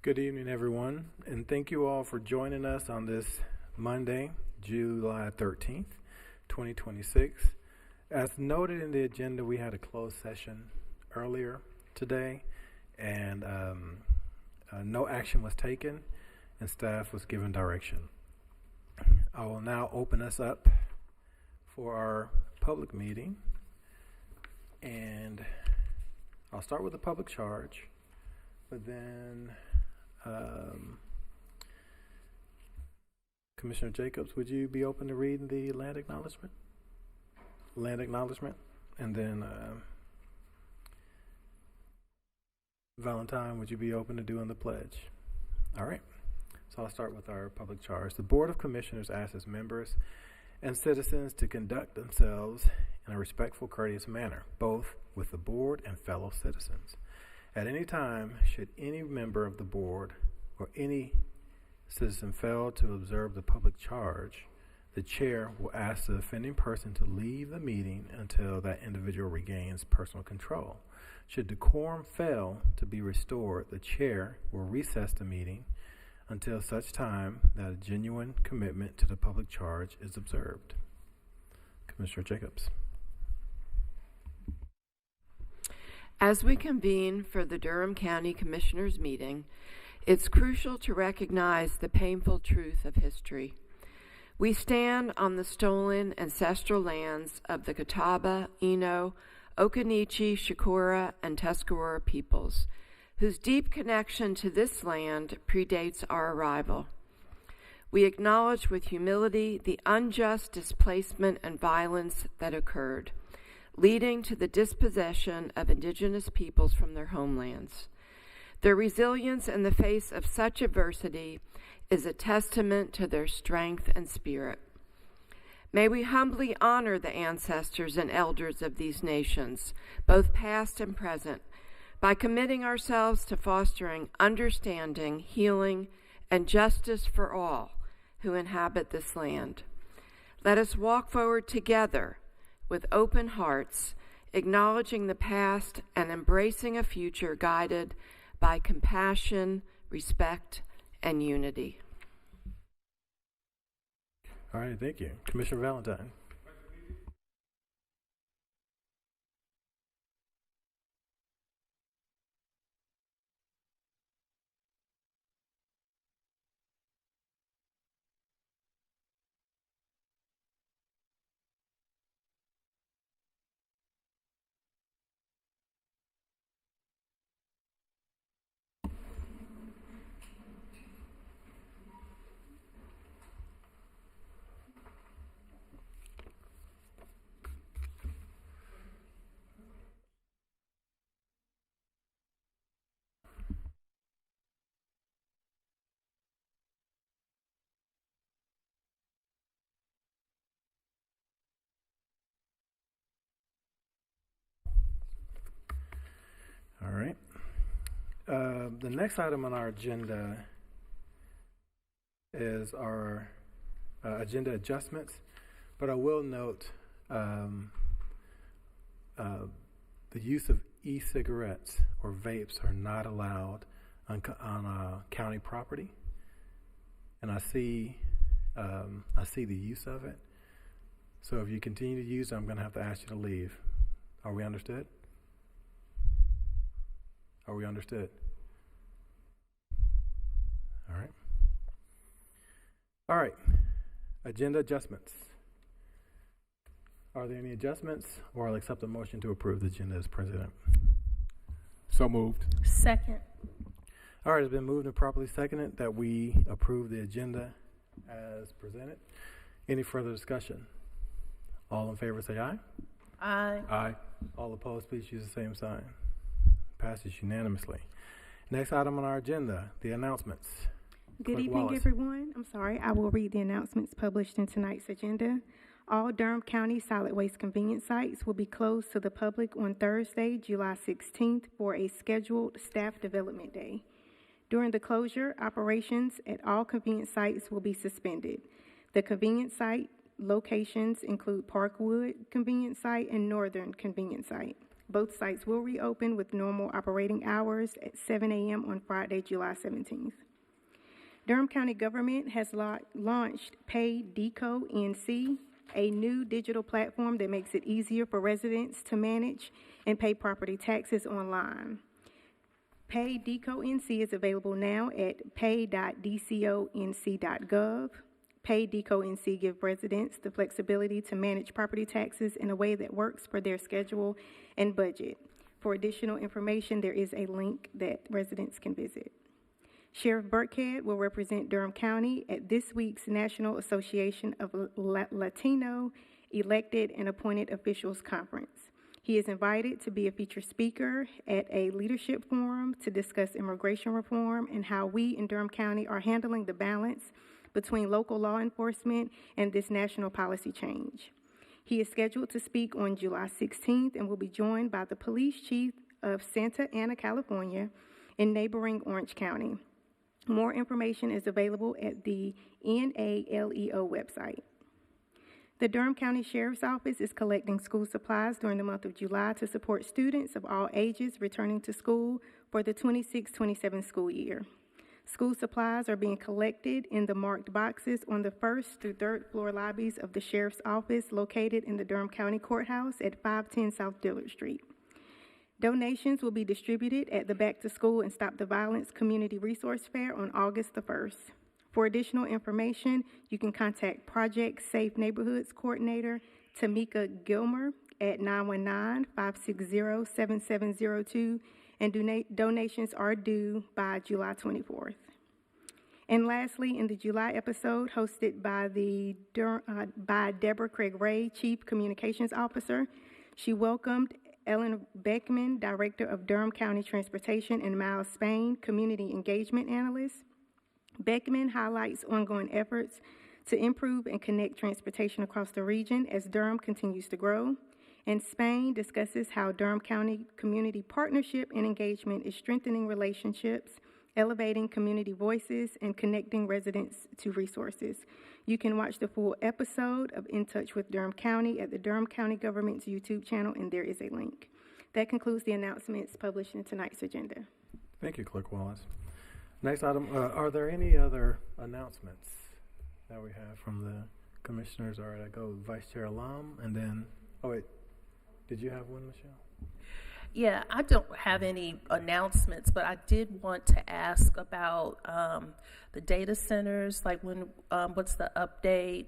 Good evening, everyone, and thank you all for joining us on this Monday, July 13th, 2026. As noted in the agenda, we had a closed session earlier today, and no action was taken, and staff was given direction. I will now open us up for our public meeting, and I'll start with the public charge, but then Commissioner Jacobs, would you be open to reading the land acknowledgement? And then Valentine, would you be open to doing the pledge? All right. So I'll start with our public charge. The Board of Commissioners asks its members and citizens to conduct themselves in a respectful, courteous manner, both with the board and fellow citizens. At any time, should any member of the board or any citizen fail to observe the public charge, the chair will ask the offending person to leave the meeting until that individual regains personal control. Should the quorum fail to be restored, the chair will recess the meeting until such time that a genuine commitment to the public charge is observed. Commissioner Jacobs. As we convene for the Durham County Commissioners meeting, it's crucial to recognize the painful truth of history. We stand on the stolen ancestral lands of the Catawba, Eno, Occaneechi, Shakura, and Tuscarora peoples, whose deep connection to this land predates our arrival. We acknowledge with humility the unjust displacement and violence that occurred, leading to the dispossession of indigenous peoples from their homelands. Their resilience in the face of such adversity is a testament to their strength and spirit. May we humbly honor the ancestors and elders of these nations, both past and present, by committing ourselves to fostering understanding, healing, and justice for all who inhabit this land. Let us walk forward together with open hearts, acknowledging the past and embracing a future guided by compassion, respect, and unity. All right, thank you. Commissioner Valentine. All right. The next item on our agenda is our agenda adjustments, but I will note the use of e-cigarettes or vapes are not allowed on county property, and I see the use of it. So if you continue to use it, I'm going to have to ask you to leave. Are we understood? Are we understood? All right. All right. Agenda adjustments. Are there any adjustments, or I'll accept a motion to approve the agenda as president? So moved. Second. All right, it's been moved and properly seconded that we approve the agenda as presented. Any further discussion? All in favor say aye. Aye. Aye. All opposed, please use the same sign. Passes unanimously. Next item on our agenda, the announcements. Good Clerk evening, Wallace. everyone. I'm sorry. I will read the announcements published in tonight's agenda. All Durham County solid waste convenience sites will be closed to the public on Thursday, July 16th for a scheduled staff development day. During the closure, operations at all convenience sites will be suspended. The convenience site locations include Parkwood Convenience Site and Northern Convenience Site. Both sites will reopen with normal operating hours at 7 a.m. on Friday, July 17th. Durham County government has launched Pay Deco NC, a new digital platform that makes it easier for residents to manage and pay property taxes online. Pay Deco NC is available now at pay.dconc.gov. Pay Deco NC gives residents the flexibility to manage property taxes in a way that works for their schedule and budget. For additional information, there is a link that residents can visit. Sheriff Burkhead will represent Durham County at this week's National Association of Latino Elected and Appointed Officials Conference. He is invited to be a featured speaker at a leadership forum to discuss immigration reform and how we in Durham County are handling the balance between local law enforcement and this national policy change. He is scheduled to speak on July 16th and will be joined by the police chief of Santa Ana, California, in neighboring Orange County. More information is available at the NALEO website. The Durham County Sheriff's Office is collecting school supplies during the month of July to support students of all ages returning to school for the 26-27 school year. School supplies are being collected in the marked boxes on the 1st through 3rd floor lobbies of the Sheriff's Office located in the Durham County Courthouse at 510 South Dillard Street. Donations will be distributed at the Back to School and Stop the Violence Community Resource Fair on August the 1st. For additional information, you can contact Project Safe Neighborhoods Coordinator Tamika Gilmer at 919-560-7702, and donations are due by July 24th. And lastly, in the July episode hosted by by Deborah Craig Ray, Chief Communications Officer, she welcomed Ellen Beckman, Director of Durham County Transportation, and Miles Spain, Community Engagement Analyst. Beckman highlights ongoing efforts to improve and connect transportation across the region as Durham continues to grow. And Spain discusses how Durham County community partnership and engagement is strengthening relationships, elevating community voices, and connecting residents to resources. You can watch the full episode of In Touch with Durham County at the Durham County Government's YouTube channel, and there is a link. That concludes the announcements published in tonight's agenda. Thank you, Clerk Wallace. Next item, are there any other announcements that we have from the commissioners? All right, I go Vice Chair Alam, and then, oh wait, did you have one, Michelle? Yeah, I don't have any announcements, but I did want to ask about the data centers, like what's the update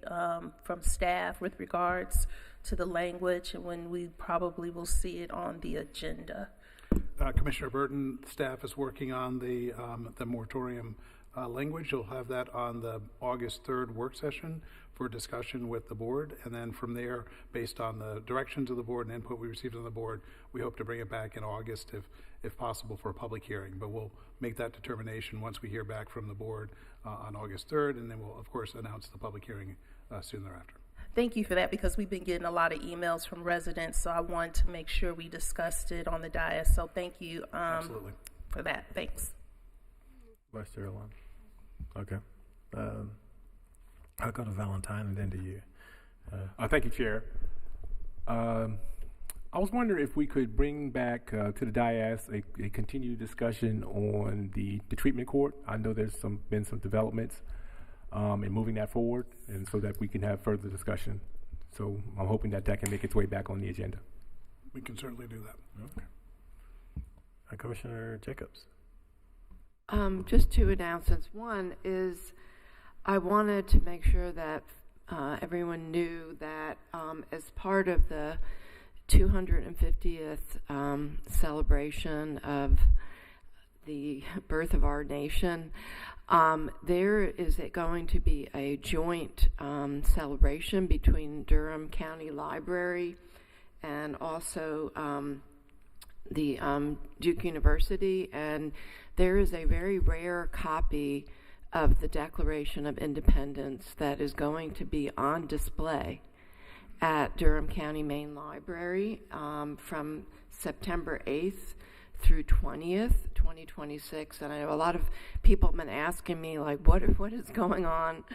from staff with regards to the language and when we probably will see it on the agenda? Commissioner Burton, staff is working on the moratorium language. You'll have that on the August 3rd work session for discussion with the board, and then from there, based on the directions of the board and input we received on the board, we hope to bring it back in August if possible for a public hearing. But we'll make that determination once we hear back from the board on August 3rd, and then we'll of course announce the public hearing soon thereafter. Thank you for that, because we've been getting a lot of emails from residents, so I want to make sure we discussed it on the dais. So thank you Absolutely. For that. Thanks. Vice Chair Alam. Okay. I'll go to Valentine and then to you. Thank you, Chair. I was wondering if we could bring back to the dais a continued discussion on the treatment court. I know there's been some developments in moving that forward, and so that we can have further discussion. So I'm hoping that can make its way back on the agenda. We can certainly do that. Okay. Commissioner Jacobs. Just two announcements. One is I wanted to make sure that everyone knew that as part of the 250th celebration of the birth of our nation, there is going to be a joint celebration between Durham County Library and also the Duke University, and there is a very rare copy of the Declaration of Independence that is going to be on display at Durham County Main Library from September 8th through 20th, 2026. And I know a lot of people have been asking me, like, what is going on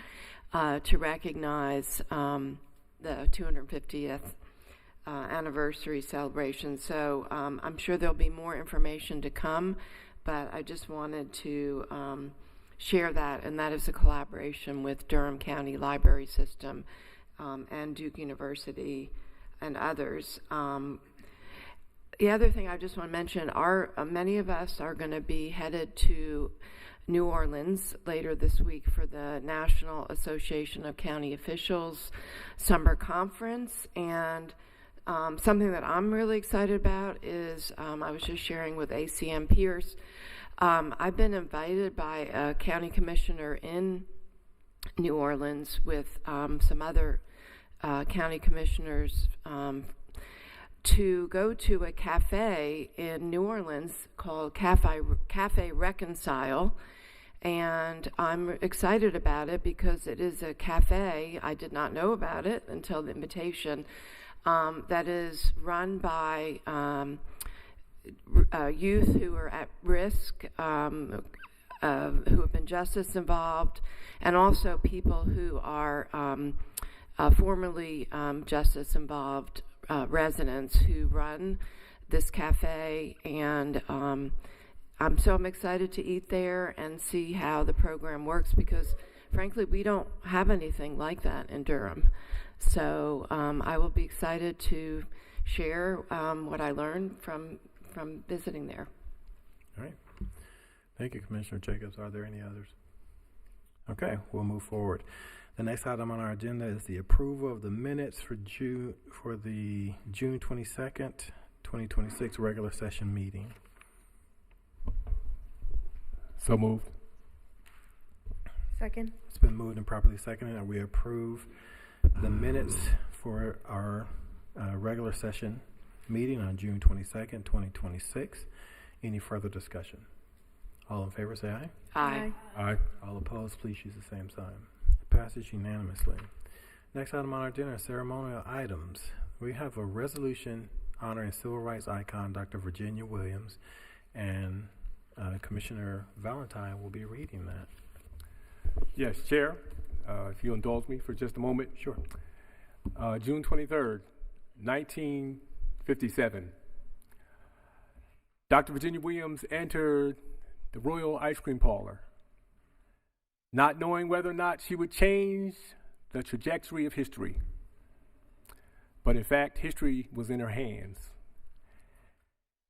to recognize the 250th anniversary celebration. So I'm sure there'll be more information to come, but I just wanted to share that, and that is a collaboration with Durham County Library System and Duke University and others. The other thing I just want to mention are many of us are going to be headed to New Orleans later this week for the National Association of County Officials Summer Conference, and something that I'm really excited about is I was just sharing with ACM Pierce. I've been invited by a county commissioner in New Orleans with some other county commissioners to go to a cafe in New Orleans called Cafe Reconcile, and I'm excited about it because it is a cafe. I did not know about it until the invitation. That is run by youth who are at risk, who have been justice involved, and also people who are formerly justice involved residents who run this cafe, and I'm excited to eat there and see how the program works, because frankly we don't have anything like that in Durham. So I will be excited to share what I learned from visiting there. All right. Thank you, Commissioner Jacobs. Are there any others? Okay, we'll move forward. The next item on our agenda is the approval of the minutes for the June 22nd, 2026 regular session meeting. So moved. Second. It's been moved and properly seconded, and we approve the minutes for our regular session meeting on June 22nd, 2026. Any further discussion? All in favor say aye. Aye. Aye. All opposed, please use the same sign. It passes unanimously. Next item on our agenda is ceremonial items. We have a resolution honoring civil rights icon Dr. Virginia Williams, and Commissioner Valentine will be reading that. Yes, Chair. If you'll indulge me for just a moment. Sure. June 23rd, 1957. Dr. Virginia Williams entered the Royal Ice Cream Parlor, not knowing whether or not she would change the trajectory of history. But in fact, history was in her hands.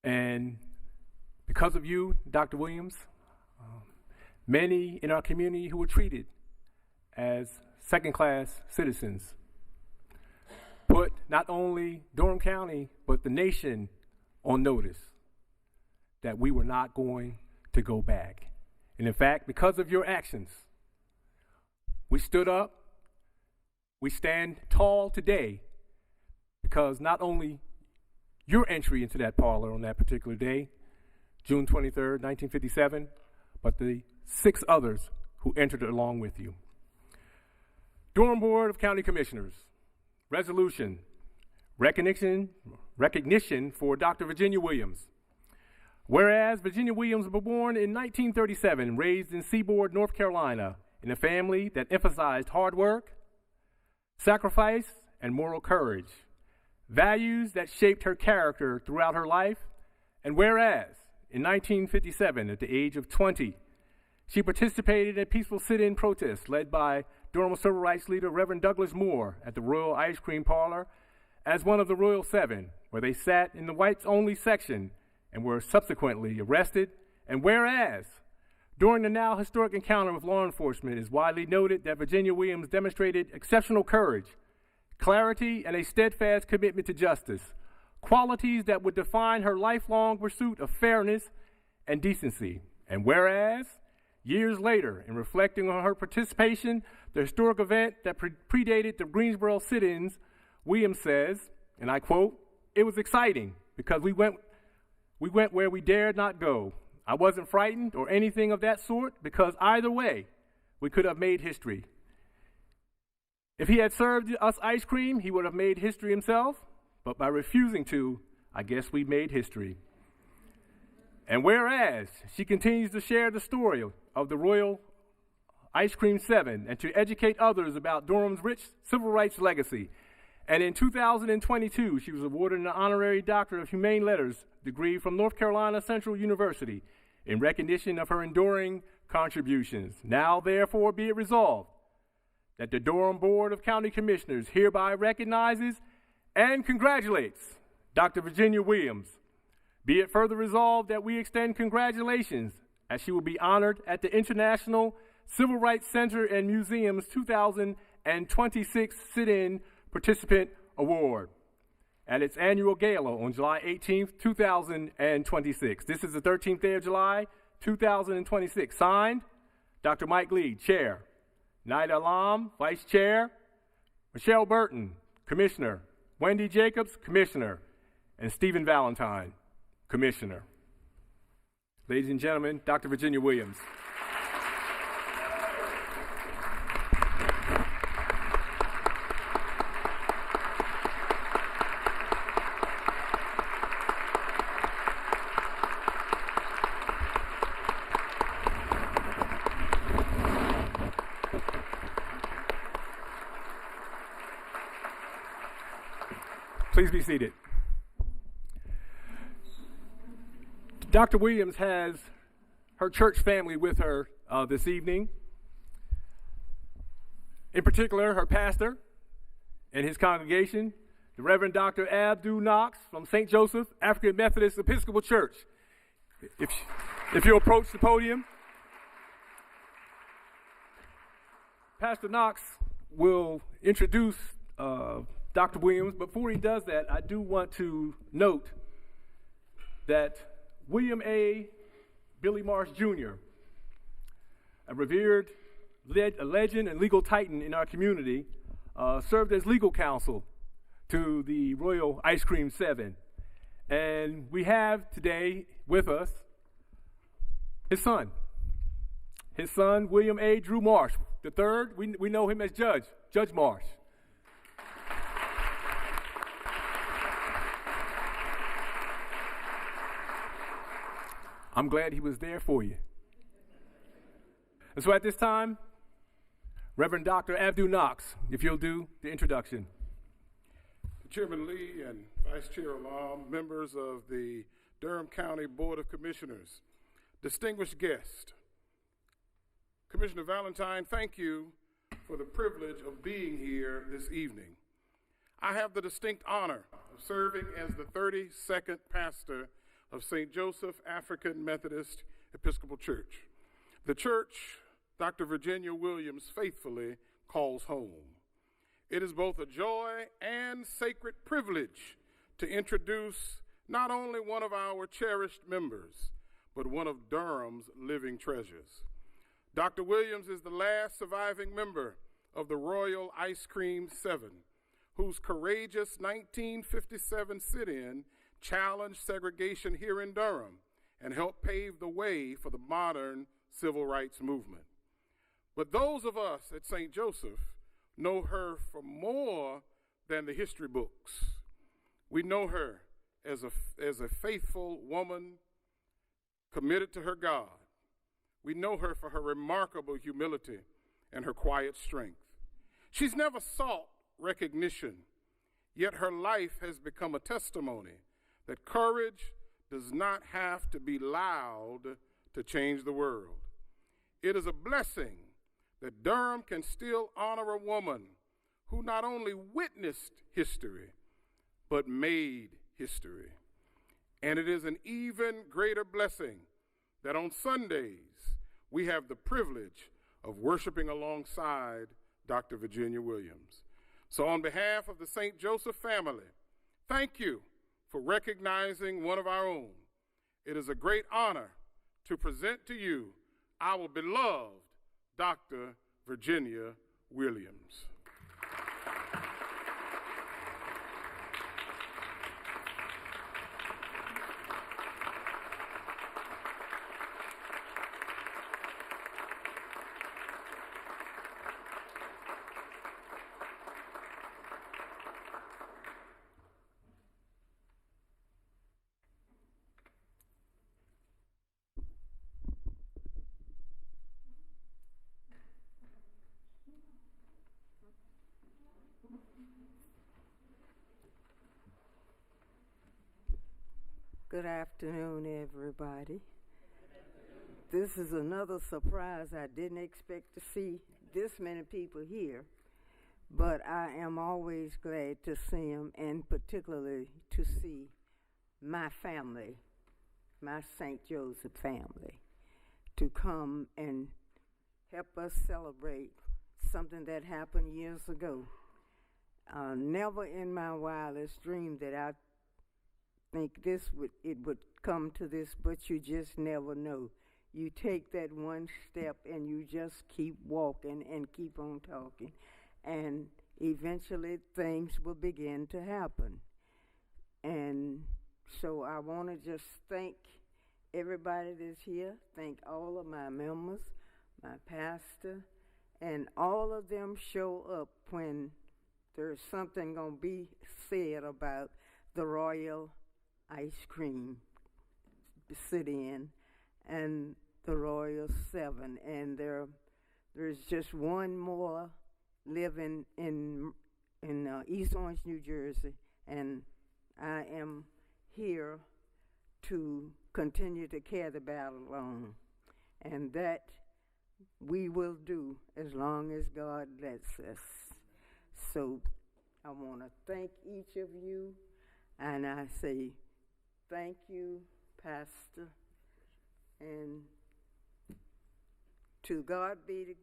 And because of you, Dr. Williams, many in our community who were treated as second-class citizens put not only Durham County, but the nation on notice that we were not going to go back. And in fact, because of your actions, we stood up, we stand tall today, because not only your entry into that parlor on that particular day, June 23rd, 1957, but the 6 others who entered along with you. Durham Board of County Commissioners, resolution, recognition for Dr. Virginia Williams. Whereas Virginia Williams was born in 1937 and raised in Seaboard, North Carolina, in a family that emphasized hard work, sacrifice, and moral courage, values that shaped her character throughout her life. And whereas in 1957, at the age of 20, she participated in a peaceful sit-in protest led by Durham civil rights leader Reverend Douglas Moore at the Royal Ice Cream Parlor as one of the Royal 7, where they sat in the whites-only section and were subsequently arrested. And whereas during the now historic encounter with law enforcement, it is widely noted that Virginia Williams demonstrated exceptional courage, clarity, and a steadfast commitment to justice, qualities that would define her lifelong pursuit of fairness and decency. And whereas, years later, in reflecting on her participation, the historic event that predated the Greensboro sit-ins, Williams says, and I quote, "It was exciting because we went where we dared not go. I wasn't frightened or anything of that sort, because either way, we could have made history. If he had served us ice cream, he would have made history himself, but by refusing to, I guess we made history." And whereas she continues to share the story of the Royal Ice Cream 7 and to educate others about Durham's rich civil rights legacy, And in 2022, she was awarded an honorary Doctor of Humane Letters degree from North Carolina Central University in recognition of her enduring contributions. Now, therefore, be it resolved that the Durham Board of County Commissioners hereby recognizes and congratulates Dr. Virginia Williams. Be it further resolved that we extend congratulations as she will be honored at the International Civil Rights Center and Museum's 2026 Sit-In Participant Award at its annual gala on July 18th, 2026. This is the 13th day of July, 2026. Signed, Dr. Mike Lee, Chair. Naida Alam, Vice Chair. Michelle Burton, Commissioner. Wendy Jacobs, Commissioner. And Stephen Valentine, Commissioner. Ladies and gentlemen, Dr. Virginia Williams. Please be seated. Dr. Williams has her church family with her this evening. In particular, her pastor and his congregation, the Reverend Dr. Abdu Knox from St. Joseph African Methodist Episcopal Church. If you approach the podium, Pastor Knox will introduce Dr. Williams. Before he does that, I do want to note that William A. Billy Marsh Jr., a revered legend and legal titan in our community, served as legal counsel to the Royal Ice Cream 7. And we have today with us his son, William A. Drew Marsh III. We know him as Judge Marsh. I'm glad he was there for you. And so at this time, Reverend Dr. Abdu Knox, if you'll do the introduction. Chairman Lee and Vice Chair Alam, members of the Durham County Board of Commissioners, distinguished guests, Commissioner Valentine, thank you for the privilege of being here this evening. I have the distinct honor of serving as the 32nd pastor of St. Joseph African Methodist Episcopal Church, the church Dr. Virginia Williams faithfully calls home. It is both a joy and sacred privilege to introduce not only one of our cherished members, but one of Durham's living treasures. Dr. Williams is the last surviving member of the Royal Ice Cream 7, whose courageous 1957 sit-in challenged segregation here in Durham and helped pave the way for the modern civil rights movement. But those of us at St. Joseph know her for more than the history books. We know her as a faithful woman committed to her God. We know her for her remarkable humility and her quiet strength. She's never sought recognition, yet her life has become a testimony that courage does not have to be loud to change the world. It is a blessing that Durham can still honor a woman who not only witnessed history, but made history. And it is an even greater blessing that on Sundays we have the privilege of worshiping alongside Dr. Virginia Williams. So on behalf of the St. Joseph family, thank you for recognizing one of our own. It is a great honor to present to you our beloved Dr. Virginia Williams. Good afternoon, everybody. This is another surprise. I didn't expect to see this many people here, but I am always glad to see them, and particularly to see my family, my St. Joseph family, to come and help us celebrate something that happened years ago. Never in my wildest dream that I think it would come to this, but you just never know. You take that one step and you just keep walking and keep on talking, and eventually things will begin to happen. And so I want to just thank everybody that's here, thank all of my members, my pastor, and all of them show up when there's something going to be said about the Royal Ice Cream Sit-In and the Royal 7. And there's just one more living in East Orange, New Jersey, and I am here to continue to carry the battle on. And that we will do as long as God lets us. So I want to thank each of you, and I say thank you, Pastor, and to God be the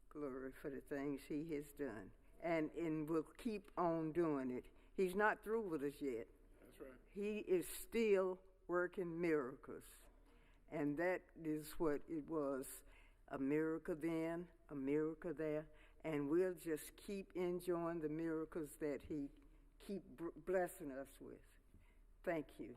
glory for the things he has done, and will keep on doing it. He's not through with us yet. That's right. He is still working miracles, and that is what it was, a miracle then, a miracle there, and we'll just keep enjoying the miracles that he keep blessing us with. Thank you.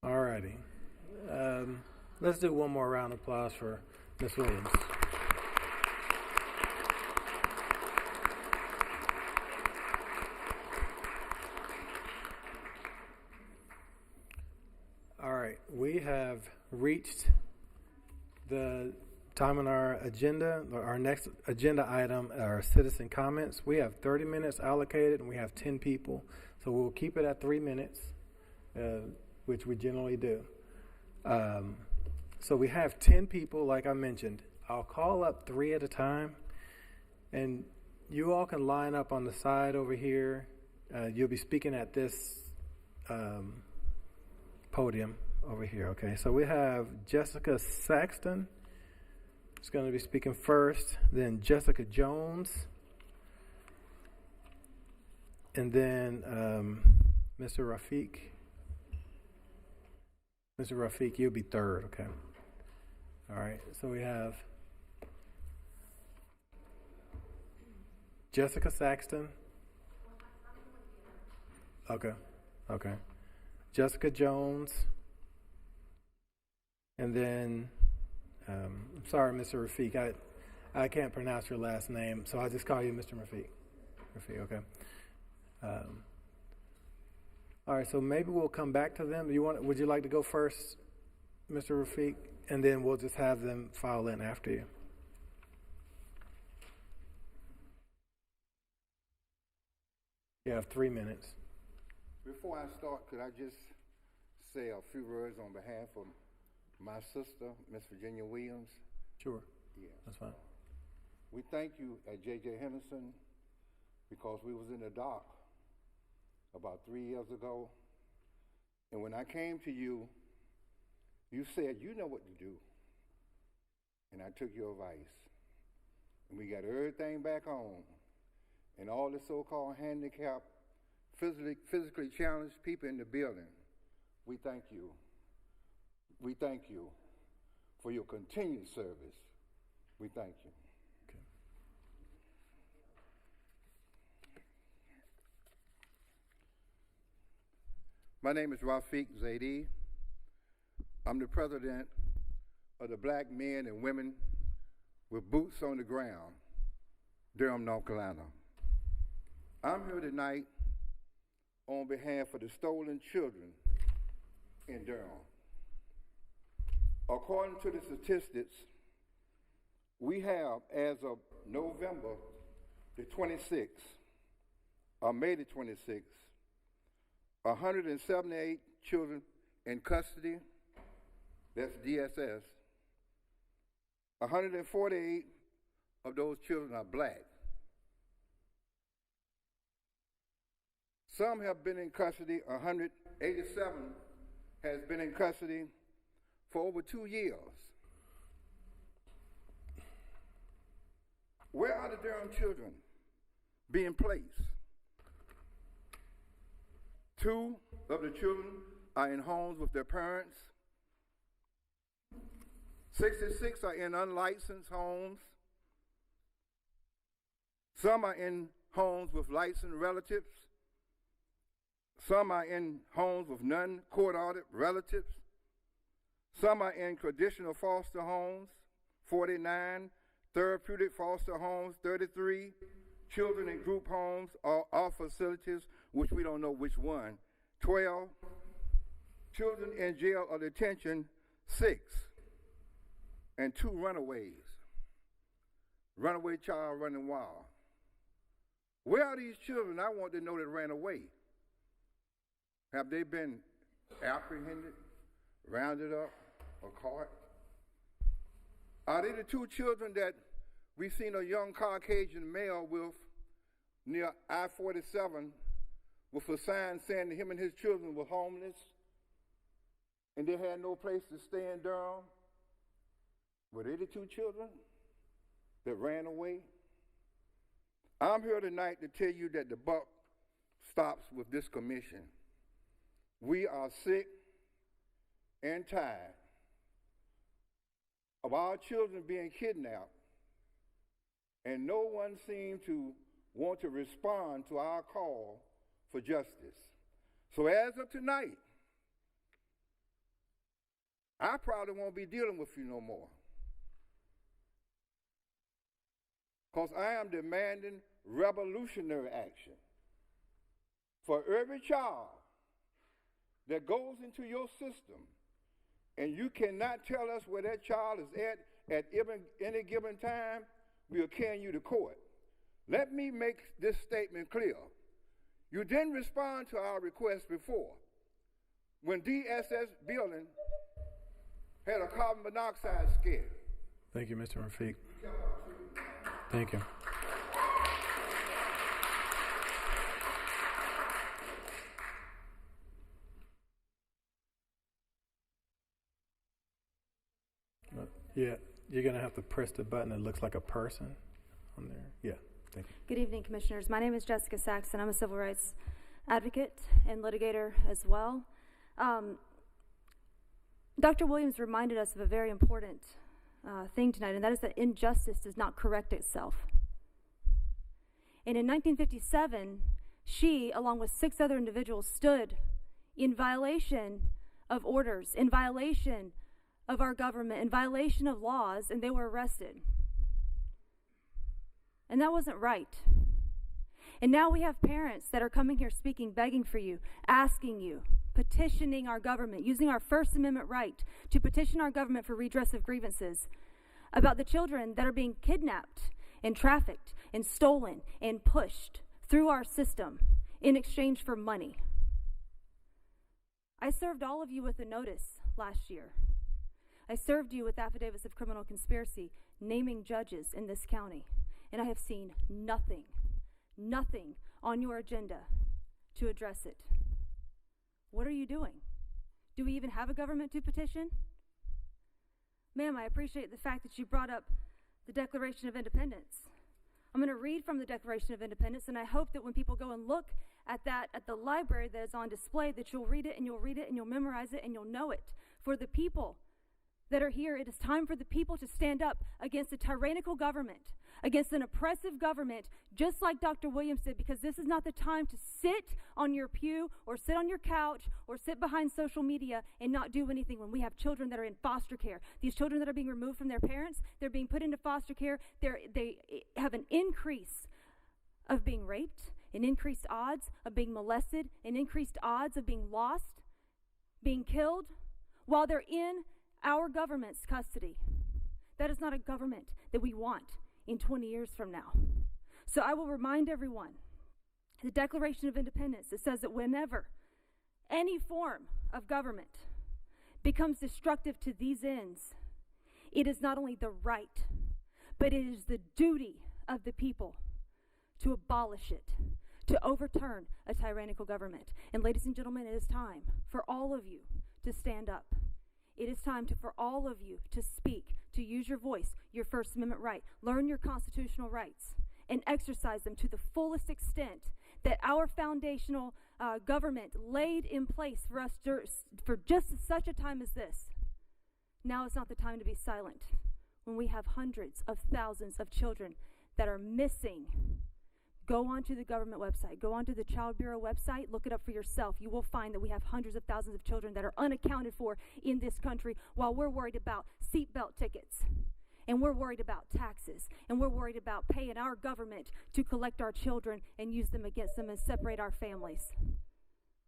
All righty. Let's do one more round of applause for Ms. Williams. All right, we have reached the time on our agenda. Our next agenda item are citizen comments. We have 30 minutes allocated, and we have 10 people, so we'll keep it at 3 minutes, which we generally do. So we have 10 people, like I mentioned. I'll call up 3 at a time, and you all can line up on the side over here. You'll be speaking at this podium over here, okay? So we have Jessica Saxton is going to be speaking first, then Jessica Jones, and then Mr. Rafiq. Mr. Rafiq, you'll be third, okay? All right, so we have Jessica Saxton. Okay. Jessica Jones. And then, I'm sorry, Mr. Rafiq, I can't pronounce your last name, so I'll just call you Mr. Rafiq. Rafiq, okay. All right, so maybe we'll come back to them. Would you like to go first, Mr. Rafiq? And then we'll just have them file in after you. You have 3 minutes. Before I start, could I just say a few words on behalf of my sister, Miss Virginia Williams? Sure. Yes. That's fine. We thank you at J.J. Henderson because we was in the dark about 3 years ago. And when I came to you, you said, you know what to do. And I took your advice. And we got everything back on. And all the so-called handicapped, physically challenged people in the building, we thank you. We thank you for your continued service. We thank you. Okay. My name is Rafiq Zaidi. I'm the president of the Black Men and Women with Boots on the Ground, Durham, North Carolina. I'm here tonight on behalf of the stolen children in Durham. According to the statistics, we have, as of November the 26th, or May the 26th, 178 children in custody, that's DSS. 148 of those children are black. Some have been in custody, 187 has been in custody for over 2 years. Where are the Durham children being placed? 2 of the children are in homes with their parents. 66 are in unlicensed homes. Some are in homes with licensed relatives. Some are in homes with non-court-ordered relatives. Some are in traditional foster homes, 49, therapeutic foster homes, 33, children in group homes or facilities, which we don't know which one, 12, children in jail or detention, 6, and 2 runaways. Runaway child running wild. Where are these children? I want to know that ran away. Have they been apprehended, rounded up, or caught? Are they the 2 children that we've seen a young Caucasian male with near I-47 with a sign saying that him and his children were homeless and they had no place to stay in Durham? Were they the 2 children that ran away? I'm here tonight to tell you that the buck stops with this commission. We are sick and tired of our children being kidnapped, and no one seems to want to respond to our call for justice. So as of tonight, I probably won't be dealing with you no more. Because I am demanding revolutionary action. For every child that goes into your system, and you cannot tell us where that child is at any given time, we'll carry you to court. Let me make this statement clear. You didn't respond to our request before. When DSS building had a carbon monoxide scare. Thank you, Mr. Rafiq. Thank you. Yeah, you're going to have to press the button that looks like a person on there. Yeah, thank you. Good evening, Commissioners. My name is Jessica Saxon. I'm a civil rights advocate and litigator as well. Dr. Williams reminded us of a very important thing tonight, and that is that injustice does not correct itself. And in 1957, she, along with 6 other individuals, stood in violation of orders, in violation of our government, in violation of laws, and they were arrested. And that wasn't right. And now we have parents that are coming here speaking, begging for you, asking you, petitioning our government, using our First Amendment right to petition our government for redress of grievances about the children that are being kidnapped and trafficked and stolen and pushed through our system in exchange for money. I served all of you with a notice last year. I served you with affidavits of criminal conspiracy, naming judges in this county, and I have seen nothing on your agenda to address it. What are you doing? Do we even have a government to petition? Ma'am, I appreciate the fact that you brought up the Declaration of Independence. I'm going to read from the Declaration of Independence, and I hope that when people go and look at that at the library that is on display, that you'll read it and you'll read it and you'll memorize it and you'll know it. For the people that are here, it is time for the people to stand up against a tyrannical government, against an oppressive government, just like Dr. Williams did, because this is not the time to sit on your pew or sit on your couch or sit behind social media and not do anything when we have children that are in foster care. These children that are being removed from their parents, they're being put into foster care. They have an increase of being raped, an increased odds of being molested, an increased odds of being lost, being killed, while they're in our government's custody. That is not a government that we want in 20 years from now. So I will remind everyone, the Declaration of Independence, it says that whenever any form of government becomes destructive to these ends, it is not only the right, but it is the duty of the people to abolish it, to overturn a tyrannical government. And ladies and gentlemen, it is time for all of you to stand up. It is time for all of you to speak, to use your voice, your First Amendment right, learn your constitutional rights, and exercise them to the fullest extent that our foundational government laid in place for us for just such a time as this. Now is not the time to be silent when we have hundreds of thousands of children that are missing. Go onto the government website. Go onto the Child Bureau website. Look it up for yourself. You will find that we have hundreds of thousands of children that are unaccounted for in this country while we're worried about seatbelt tickets. And we're worried about taxes. And we're worried about paying our government to collect our children and use them against them and separate our families.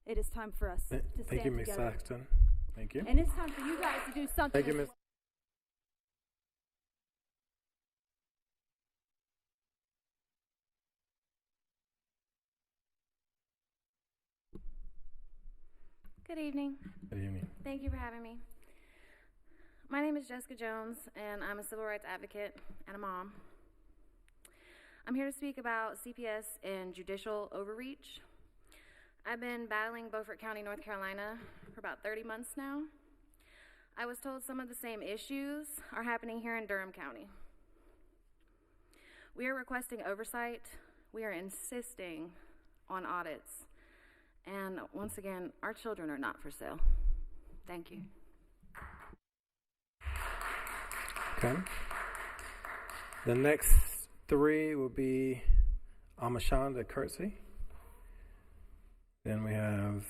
It is time for us to stand together. Thank you, Ms. Saxton. Thank you. And it's time for you guys to do something. Thank you, Ms. Good evening. Good evening. Thank you for having me. My name is Jessica Jones, and I'm a civil rights advocate and a mom. I'm here to speak about CPS and judicial overreach. I've been battling Beaufort County, North Carolina for about 30 months now. I was told some of the same issues are happening here in Durham County. We are requesting oversight. We are insisting on audits. And once again, our children are not for sale. Thank you. Okay. The next 3 will be Amashonda Kurtzy. Then we have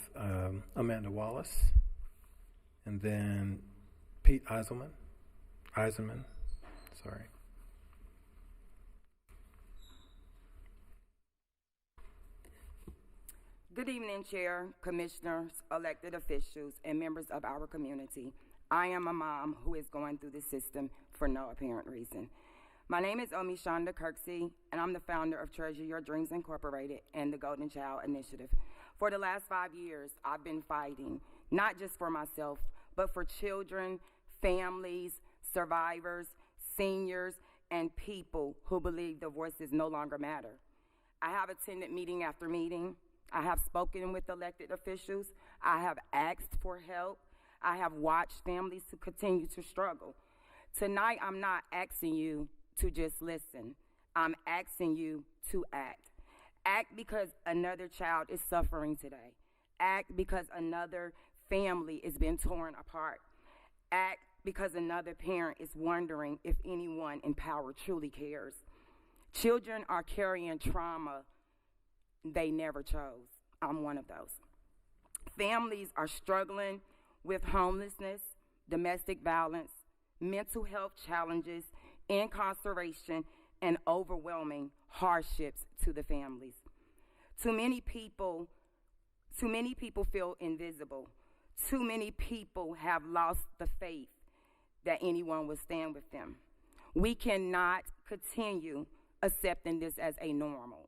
Amanda Wallace. And then Pete Eisenman. Sorry. Good evening, Chair, Commissioners, elected officials, and members of our community. I am a mom who is going through the system for no apparent reason. My name is Omi Shonda Kirksey, and I'm the founder of Treasure Your Dreams Incorporated and the Golden Child Initiative. For the last 5 years, I've been fighting, not just for myself, but for children, families, survivors, seniors, and people who believe their voices no longer matter. I have attended meeting after meeting. I have spoken with elected officials. I have asked for help. I have watched families to continue to struggle. Tonight, I'm not asking you to just listen. I'm asking you to act. Act because another child is suffering today. Act because another family is being torn apart. Act because another parent is wondering if anyone in power truly cares. Children are carrying trauma they never chose. I'm one of those. Families are struggling with homelessness, domestic violence, mental health challenges, incarceration, and overwhelming hardships to the families. Too many people feel invisible. Too many people have lost the faith that anyone will stand with them. We cannot continue accepting this as a normal.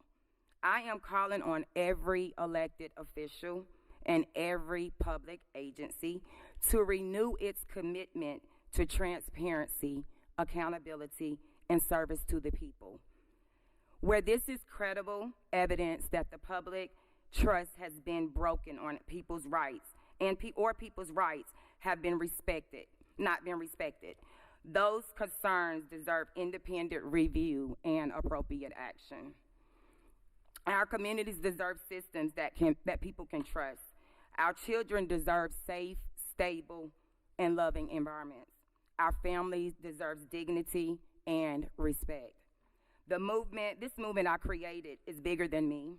I am calling on every elected official and every public agency to renew its commitment to transparency, accountability, and service to the people. Where this is credible evidence that the public trust has been broken on people's rights or people's rights have been not been respected, those concerns deserve independent review and appropriate action. Our communities deserve systems that people can trust. Our children deserve safe, stable, and loving environments. Our families deserve dignity and respect. This movement I created is bigger than me.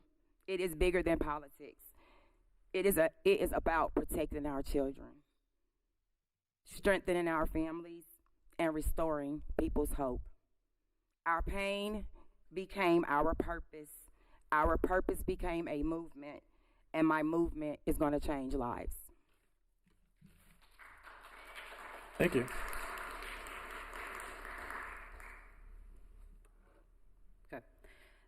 It is bigger than politics. It is about protecting our children, strengthening our families, and restoring people's hope. Our pain became our purpose. Our purpose became a movement, and my movement is going to change lives. Thank you. Okay.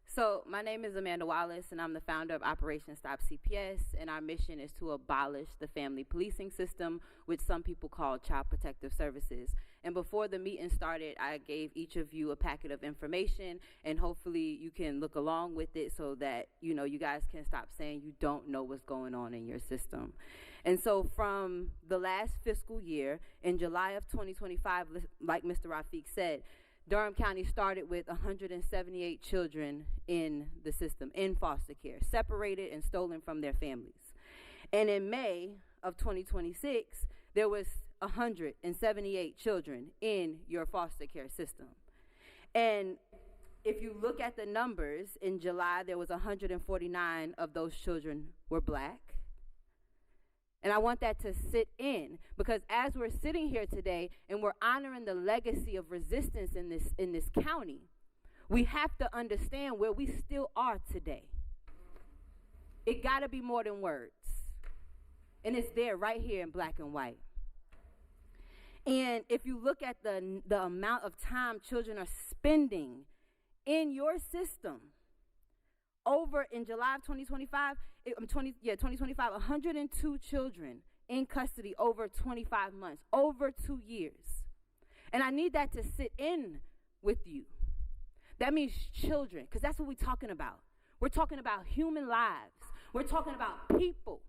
So my name is Amanda Wallace, and I'm the founder of Operation Stop CPS, and our mission is to abolish the family policing system, which some people call Child Protective Services. And before the meeting started, I gave each of you a packet of information, and hopefully you can look along with it so that, you guys can stop saying you don't know what's going on in your system. And so from the last fiscal year, in July of 2025, like Mr. Rafiq said, Durham County started with 178 children in the system, in foster care, separated and stolen from their families. And in May of 2026, there was 178 children in your foster care system. And if you look at the numbers, in July, there was 149 of those children were black. And I want that to sit in, because as we're sitting here today and we're honoring the legacy of resistance in this county, we have to understand where we still are today. It got to be more than words. And it's there right here in black and white. And if you look at the amount of time children are spending in your system, over in July of 2025, 102 children in custody over 25 months, over 2 years. And I need that to sit in with you. That means children, because that's what we're talking about. We're talking about human lives. We're talking about people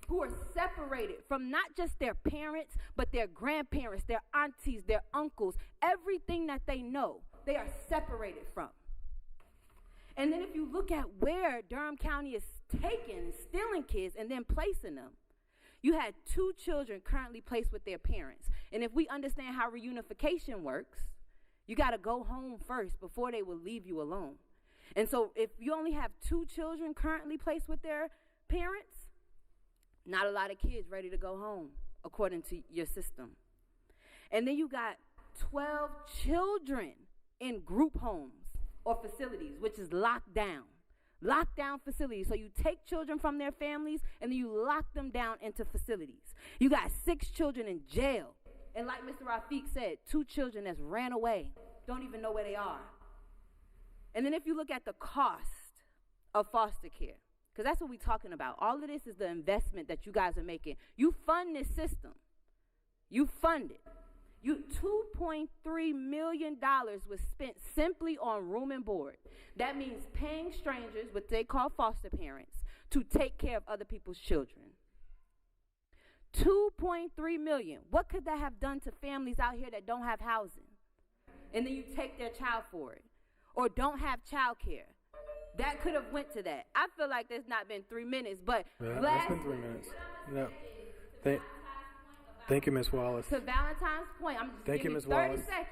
who are separated from not just their parents, but their grandparents, their aunties, their uncles, everything that they know, they are separated from. And then if you look at where Durham County is taking, stealing kids, and then placing them, you had 2 children currently placed with their parents. And if we understand how reunification works, you got to go home first before they will leave you alone. And so if you only have 2 children currently placed with their parents, not a lot of kids ready to go home. according to your system. And then you got 12 children in group homes or facilities, which is locked down. Lockdown facilities. So you take children from their families and then you lock them down into facilities. You got 6 children in jail. And like Mr. Rafiq said, 2 children that's ran away, don't even know where they are. And then if you look at the cost of foster care, because that's what we're talking about. All of this is the investment that you guys are making. You fund this system. You fund it. $2.3 million was spent simply on room and board. That means paying strangers, what they call foster parents, to take care of other people's children. $2.3 million. What could that have done to families out here that don't have housing? And then you take their child for it, or don't have child care. That could have went to that. I feel like there's not been 3 minutes, but it's been 3 minutes. No. Thank you, Ms. Wallace. To Valentine's point, I'm just giving you 30 seconds.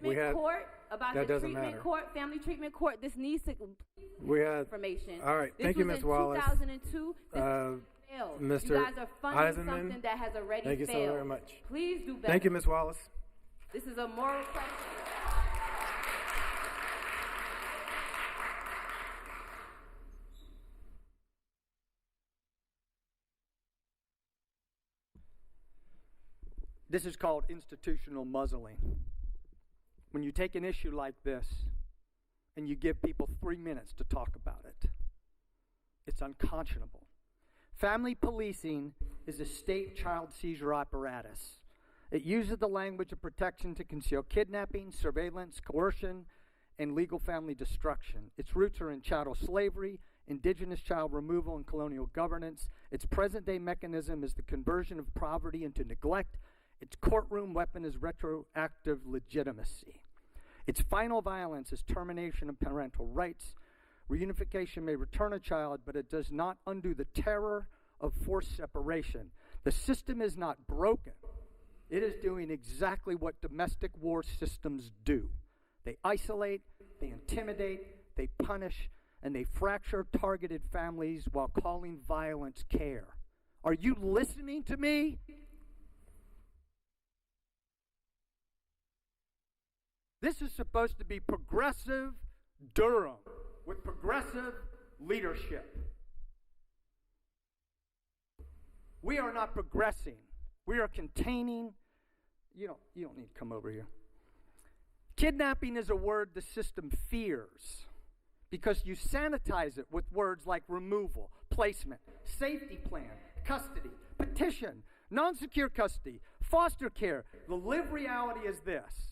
We had court about that the doesn't treatment matter. court, family treatment court. This needs to information. All right, this thank you, Ms. Wallace. 2002. This failed. Mr. You guys are funding Eisenman, something that has already thank you failed. so very much. Please do better. Thank you, Ms. Wallace. This is a moral question. This is called institutional muzzling. When you take an issue like this and you give people 3 minutes to talk about it, it's unconscionable. Family policing is a state child seizure apparatus. It uses the language of protection to conceal kidnapping, surveillance, coercion, and legal family destruction. Its roots are in chattel slavery, indigenous child removal, and colonial governance. Its present-day mechanism is the conversion of poverty into neglect. Its courtroom weapon is retroactive legitimacy. Its final violence is termination of parental rights. Reunification may return a child, but it does not undo the terror of forced separation. The system is not broken. It is doing exactly what domestic war systems do. They isolate, they intimidate, they punish, and they fracture targeted families while calling violence care. Are you listening to me? This is supposed to be progressive Durham with progressive leadership. We are not progressing. We are containing. You don't need to come over here. Kidnapping is a word the system fears because you sanitize it with words like removal, placement, safety plan, custody, petition, non-secure custody, foster care. The lived reality is this.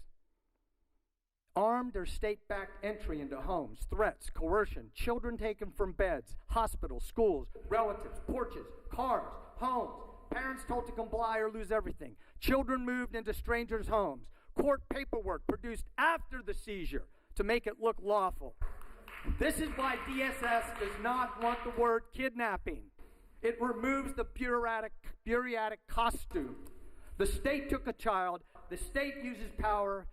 Armed or state-backed entry into homes, threats, coercion, children taken from beds, hospitals, schools, relatives, porches, cars, homes, parents told to comply or lose everything, children moved into strangers' homes, court paperwork produced after the seizure to make it look lawful. This is why DSS does not want the word kidnapping. It removes the bureaucratic costume. The state took a child, the state uses power,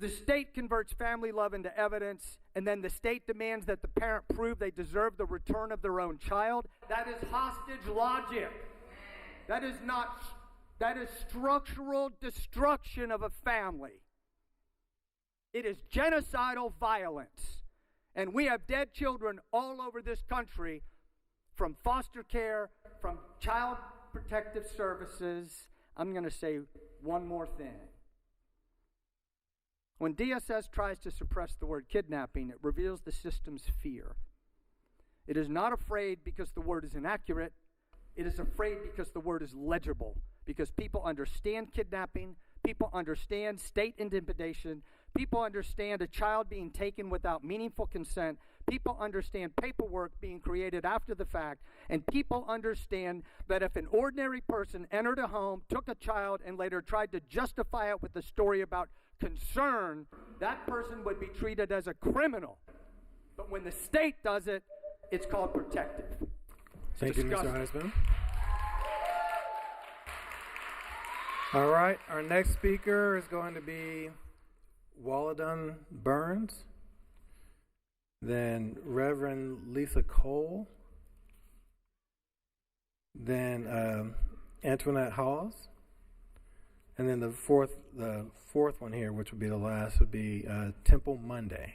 the state converts family love into evidence, and then the state demands that the parent prove they deserve the return of their own child. That is hostage logic. That is structural destruction of a family. It is genocidal violence. And we have dead children all over this country from foster care, from child protective services. I'm going to say one more thing. When DSS tries to suppress the word kidnapping, it reveals the system's fear. It is not afraid because the word is inaccurate. It is afraid because the word is legible, because people understand kidnapping, people understand state intimidation, people understand a child being taken without meaningful consent, people understand paperwork being created after the fact, and people understand that if an ordinary person entered a home, took a child, and later tried to justify it with a story about concern, that person would be treated as a criminal. But when the state does it, it's called protective. Thank you, Mr. Heisman. All right, our next speaker is going to be Walladen Burns, then Reverend Lisa Cole, then Antoinette Hawes, and then the fourth one here, which would be the last, would be Temple Monday.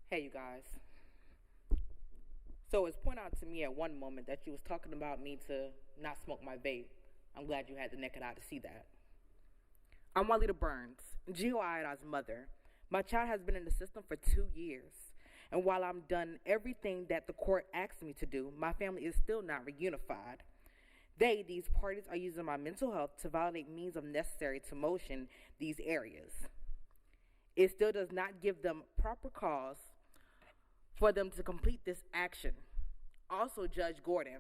Hey, you guys. So it was pointed out to me at one moment that you was talking about me to not smoke my vape. I'm glad you had the naked eye to see that. I'm Walita Burns, GOI's mother. My child has been in the system for 2 years. And while I'm done everything that the court asked me to do, my family is still not reunified. These parties, are using my mental health to violate means of necessary to motion these areas. It still does not give them proper cause for them to complete this action. Also, Judge Gordon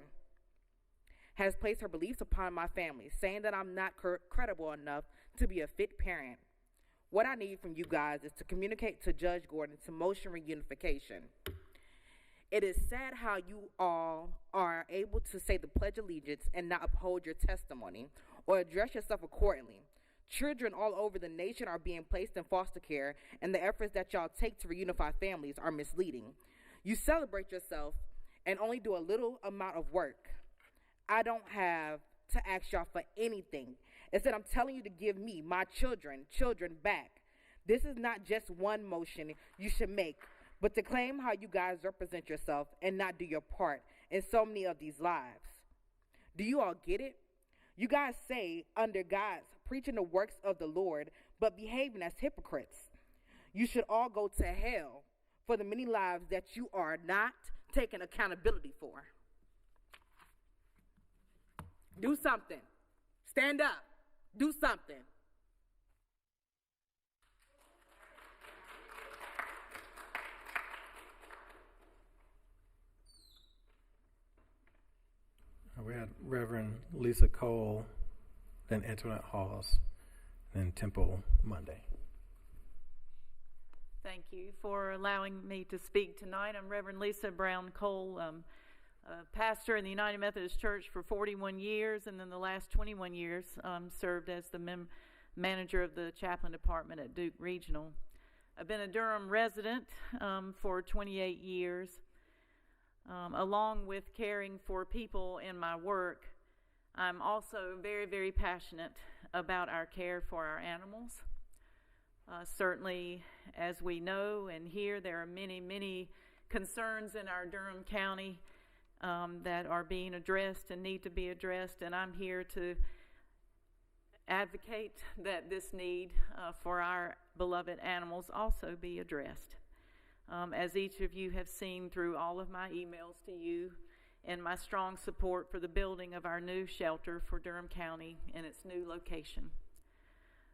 has placed her beliefs upon my family, saying that I'm not credible enough to be a fit parent. What I need from you guys is to communicate to Judge Gordon to motion reunification. It is sad how you all are able to say the Pledge of Allegiance and not uphold your testimony or address yourself accordingly. Children all over the nation are being placed in foster care, and the efforts that y'all take to reunify families are misleading. You celebrate yourself and only do a little amount of work. I don't have to ask y'all for anything. Instead, I'm telling you to give me, my children back. This is not just one motion you should make, but to claim how you guys represent yourself and not do your part in so many of these lives. Do you all get it? You guys say under God's preaching the works of the Lord, but behaving as hypocrites. You should all go to hell for the many lives that you are not taking accountability for. Do something. Stand up. Do something. We had Reverend Lisa Cole, then Antoinette Hawes, then Temple Monday. Thank you for allowing me to speak tonight. I'm Reverend Lisa Brown Cole, a pastor in the United Methodist Church for 41 years, and then the last 21 years served as the manager of the chaplain department at Duke Regional. I've been a Durham resident for 28 years. Along with caring for people in my work, I'm also very, very passionate about our care for our animals. Certainly, as we know and hear, there are many, many concerns in our Durham County that are being addressed and need to be addressed, and I'm here to advocate that this need for our beloved animals also be addressed. As each of you have seen through all of my emails to you, and my strong support for the building of our new shelter for Durham County and its new location.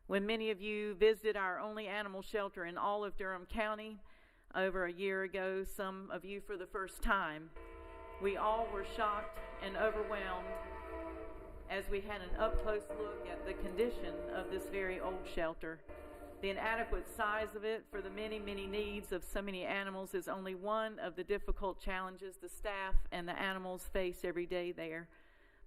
When many of you visited our only animal shelter in all of Durham County over a year ago, some of you for the first time, we all were shocked and overwhelmed as we had an up-close look at the condition of this very old shelter. The inadequate size of it for the many, many needs of so many animals is only one of the difficult challenges the staff and the animals face every day there.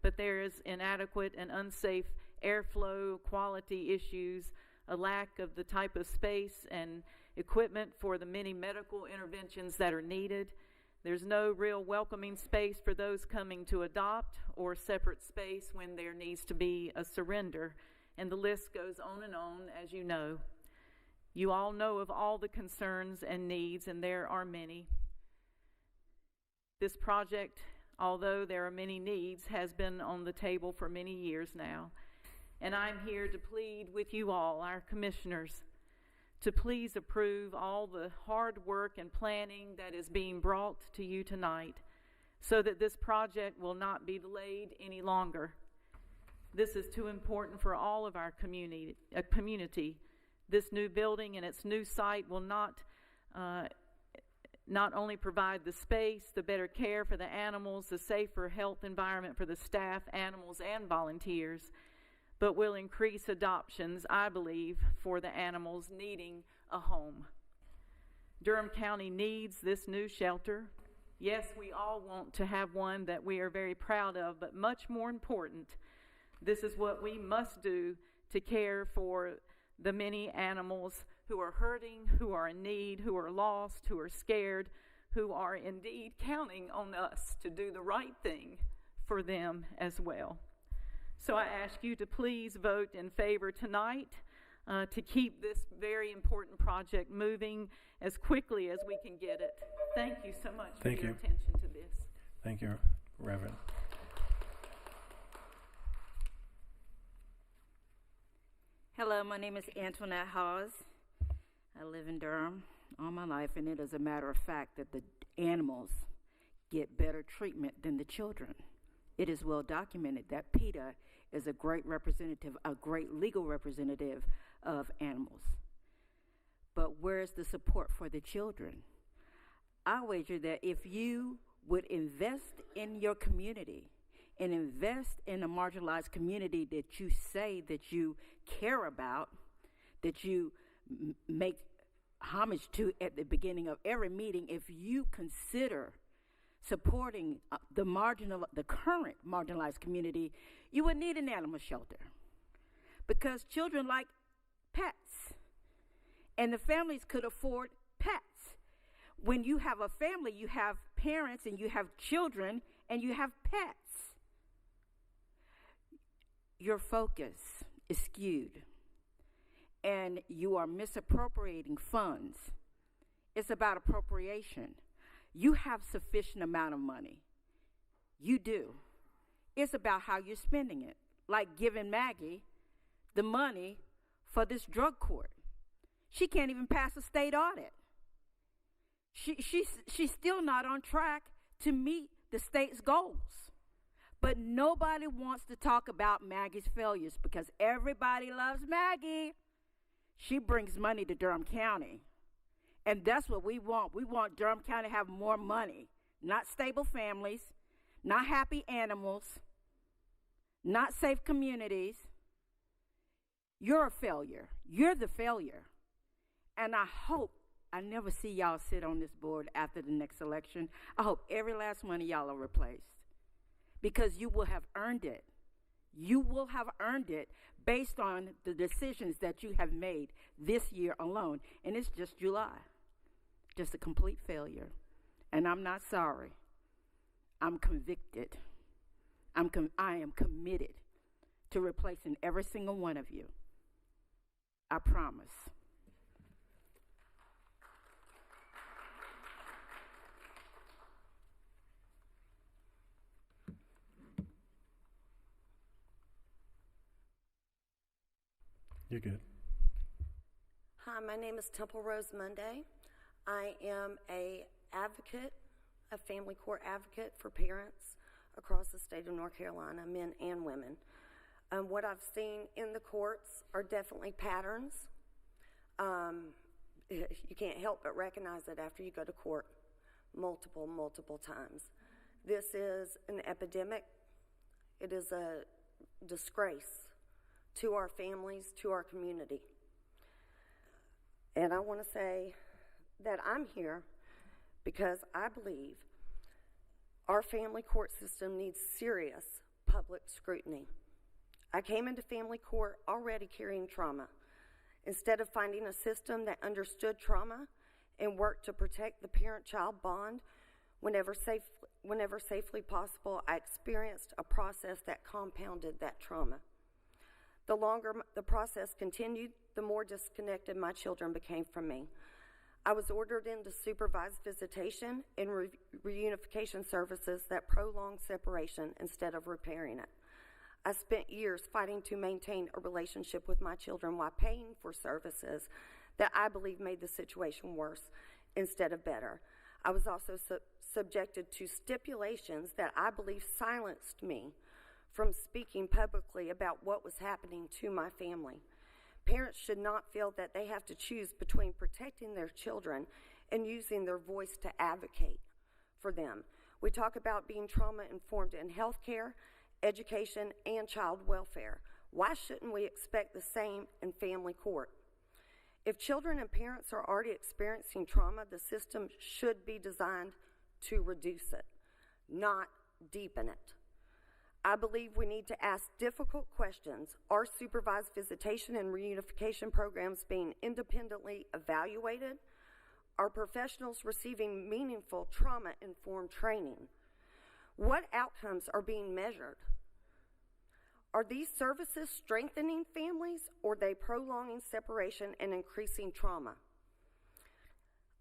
But there is inadequate and unsafe airflow, quality issues, a lack of the type of space and equipment for the many medical interventions that are needed. There's no real welcoming space for those coming to adopt, or separate space when there needs to be a surrender. And the list goes on and on, as you know. You all know of all the concerns and needs, and there are many. This project, although there are many needs, has been on the table for many years now. And I'm here to plead with you all, our commissioners, to please approve all the hard work and planning that is being brought to you tonight, so that this project will not be delayed any longer. This is too important for all of our community. This new building and its new site will not only provide the space, the better care for the animals, the safer health environment for the staff, animals, and volunteers, but will increase adoptions, I believe, for the animals needing a home. Durham County needs this new shelter. Yes, we all want to have one that we are very proud of, but much more important, this is what we must do to care for the many animals who are hurting, who are in need, who are lost, who are scared, who are indeed counting on us to do the right thing for them as well. So I ask you to please vote in favor tonight to keep this very important project moving as quickly as we can get it. Thank you so much for your attention to this. Thank you, Reverend. Hello, my name is Antoinette Hawes. I live in Durham all my life, and it is a matter of fact that the animals get better treatment than the children. It is well documented that PETA is a great representative, a great legal representative of animals. But where's the support for the children? I wager that if you would invest in your community and invest in a marginalized community that you say that you care about, that you make homage to at the beginning of every meeting, if you consider supporting the current marginalized community, you would need an animal shelter. Because children like pets, and the families could afford pets. When you have a family, you have parents and you have children and you have pets. Your focus is skewed and you are misappropriating funds. It's about appropriation. You have sufficient amount of money. You do. It's about how you're spending it. Like giving Maggie the money for this drug court. She can't even pass a state audit. She's still not on track to meet the state's goals. But nobody wants to talk about Maggie's failures because everybody loves Maggie. She brings money to Durham County. And that's what we want. We want Durham County to have more money, not stable families, not happy animals, not safe communities. You're a failure. You're the failure. And I hope I never see y'all sit on this board after the next election. I hope every last one of y'all are replaced because you will have earned it. You will have earned it based on the decisions that you have made this year alone. And it's just July. Just a complete failure. And I'm not sorry. I'm convicted. I am committed to replacing every single one of you. I promise. You're good. Hi, my name is Temple Rose Monday. I am a family court advocate for parents across the state of North Carolina, men and women. What I've seen in the courts are definitely patterns. You can't help but recognize it after you go to court multiple times. This is an epidemic. It is a disgrace to our families, to our community. And I want to say that I'm here because I believe our family court system needs serious public scrutiny. I came into family court already carrying trauma. Instead of finding a system that understood trauma and worked to protect the parent-child bond whenever safely possible, I experienced a process that compounded that trauma. The longer the process continued, the more disconnected my children became from me. I was ordered into supervised visitation and reunification services that prolonged separation instead of repairing it. I spent years fighting to maintain a relationship with my children while paying for services that I believe made the situation worse instead of better. I was also subjected to stipulations that I believe silenced me from speaking publicly about what was happening to my family. Parents should not feel that they have to choose between protecting their children and using their voice to advocate for them. We talk about being trauma-informed in healthcare, education, and child welfare. Why shouldn't we expect the same in family court? If children and parents are already experiencing trauma, the system should be designed to reduce it, not deepen it. I believe we need to ask difficult questions. Are supervised visitation and reunification programs being independently evaluated? Are professionals receiving meaningful trauma-informed training? What outcomes are being measured? Are these services strengthening families, or are they prolonging separation and increasing trauma?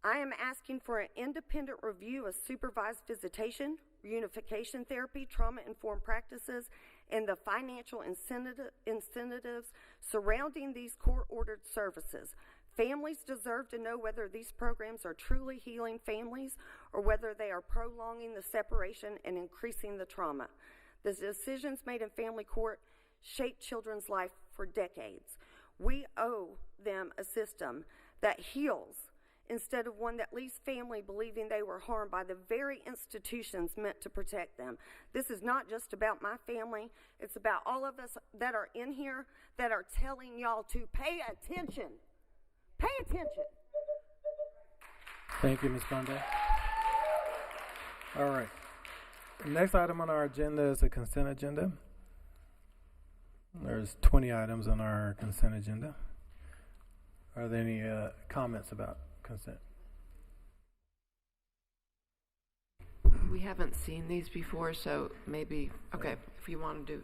I am asking for an independent review of supervised visitation, reunification therapy, trauma-informed practices, and the financial incentives surrounding these court-ordered services. Families deserve to know whether these programs are truly healing families or whether they are prolonging the separation and increasing the trauma. The decisions made in family court shape children's life for decades. We owe them a system that heals instead of one that leaves family believing they were harmed by the very institutions meant to protect them. This is not just about my family. It's about all of us that are in here that are telling y'all to pay attention. Pay attention. Thank you, Ms. Bundy. All right. The next item on our agenda is the consent agenda. There's 20 items on our consent agenda. Are there any comments about consent? We haven't seen these before, so maybe, okay, if you want to do,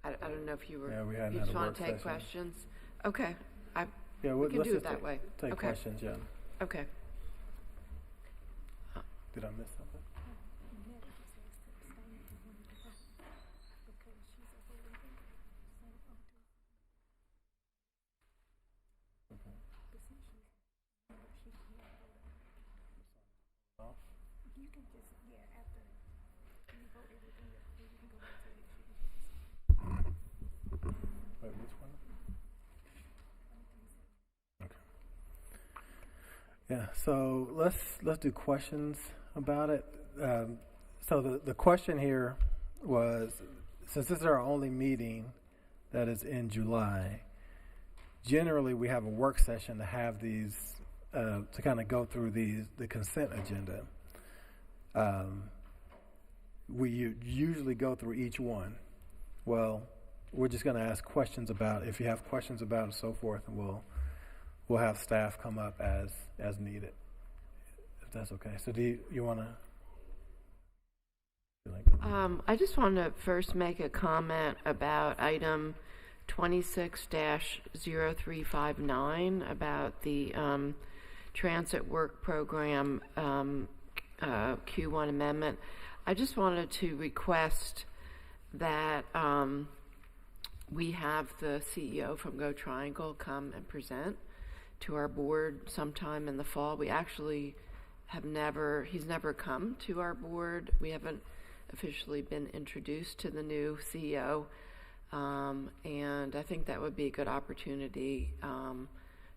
I don't know if you were, if you just want to take questions. Okay, we can do it that way. Take questions, yeah. Okay. Did I miss something? Yeah, so let's do questions about it. So the question here was, since this is our only meeting that is in July, generally we have a work session to have these, to kind of go through the consent agenda. We usually go through each one. Well, we're just going to ask questions about it. If you have questions about it and so forth, and we'll have staff come up as needed, if that's okay. So do you want to? I just want to first make a comment about item 26-0359 about the transit work program Q1 amendment. I just wanted to request that we have the CEO from Go Triangle come and present to our board sometime in the fall. We actually he's never come to our board. We haven't officially been introduced to the new CEO, and I think that would be a good opportunity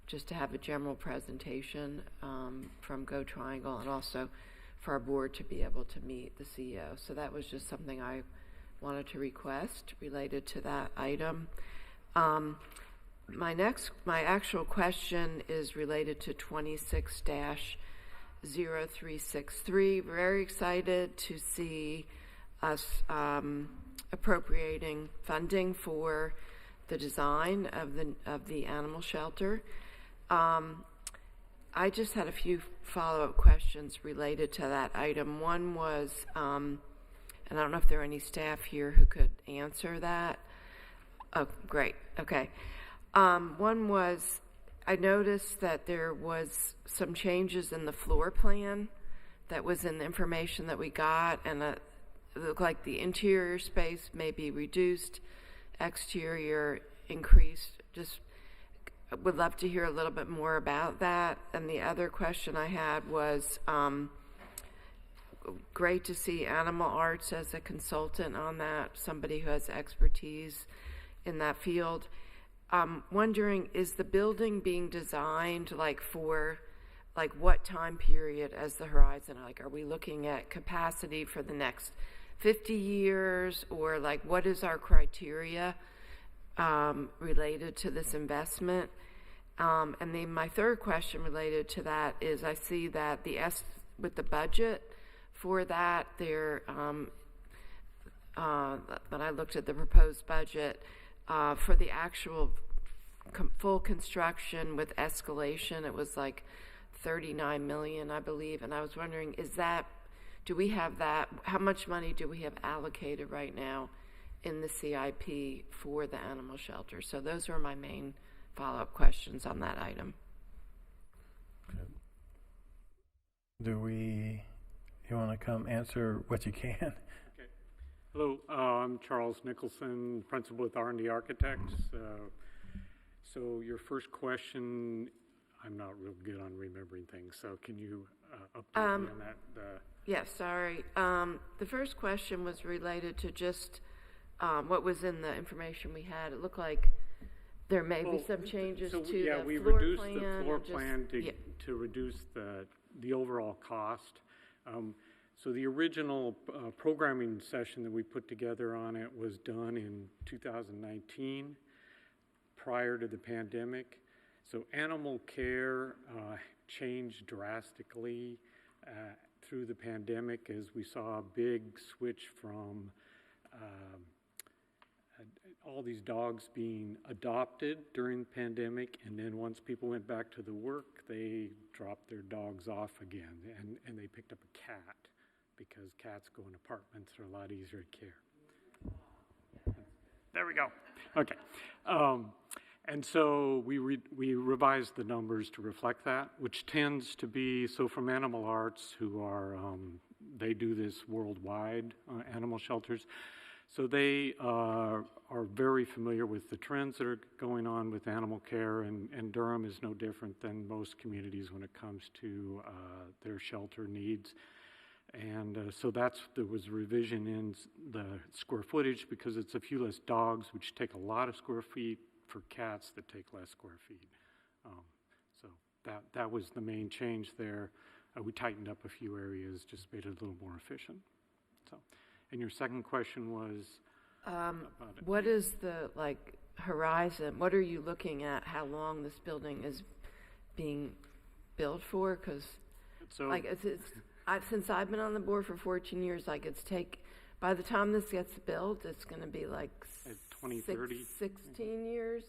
just to have a general presentation from Go Triangle, and also for our board to be able to meet the CEO. So that was just something I wanted to request related to that item. My actual question is related to 26-0363. Very excited to see us appropriating funding for the design of the animal shelter. I just had a few follow-up questions related to that item. One was, and I don't know if there are any staff here who could answer that. Oh, great. Okay. One was, I noticed that there was some changes in the floor plan that was in the information that we got, and it looked like the interior space may be reduced, exterior increased. Just would love to hear a little bit more about that. And the other question I had was, great to see Animal Arts as a consultant on that, somebody who has expertise in that field. Wondering, is the building being designed for what time period as the horizon? Like, are we looking at capacity for the next 50 years, or what is our criteria related to this investment. And then my third question related to that is I see that with the budget for that, when I looked at the proposed budget, for the actual full construction with escalation, it was like $39 million, I believe. And I was wondering, do we have that? How much money do we have allocated right now in the CIP for the animal shelter? So those were my main follow-up questions on that item. You want to come answer what you can? Okay. Hello, I'm Charles Nicholson, principal with R&D Architects. So your first question, I'm not real good on remembering things, so can you update me on that? Yes, sorry. The first question was related to just what was in the information we had. It looked like there may be some changes to the floor plan. Yeah, we reduced the floor plan to reduce the overall cost. So the original programming session that we put together on it was done in 2019, prior to the pandemic. So animal care changed drastically through the pandemic as we saw a big switch from all these dogs being adopted during the pandemic, and then once people went back to the work, they dropped their dogs off again, and they picked up a cat because cats go in apartments, are a lot easier to care. There we go. Okay. And so we revised the numbers to reflect that, which tends to be, so from Animal Arts, who are, they do this worldwide, animal shelters. So they are very familiar with the trends that are going on with animal care, and Durham is no different than most communities when it comes to their shelter needs. And so there was a revision in the square footage because it's a few less dogs, which take a lot of square feet, for cats that take less square feet. So that was the main change there. We tightened up a few areas, just made it a little more efficient. So, and your second question was what is the horizon? What are you looking at? How long this building is being built for? Because since I've been on the board for 14 years, by the time this gets built, it's going to be 16 years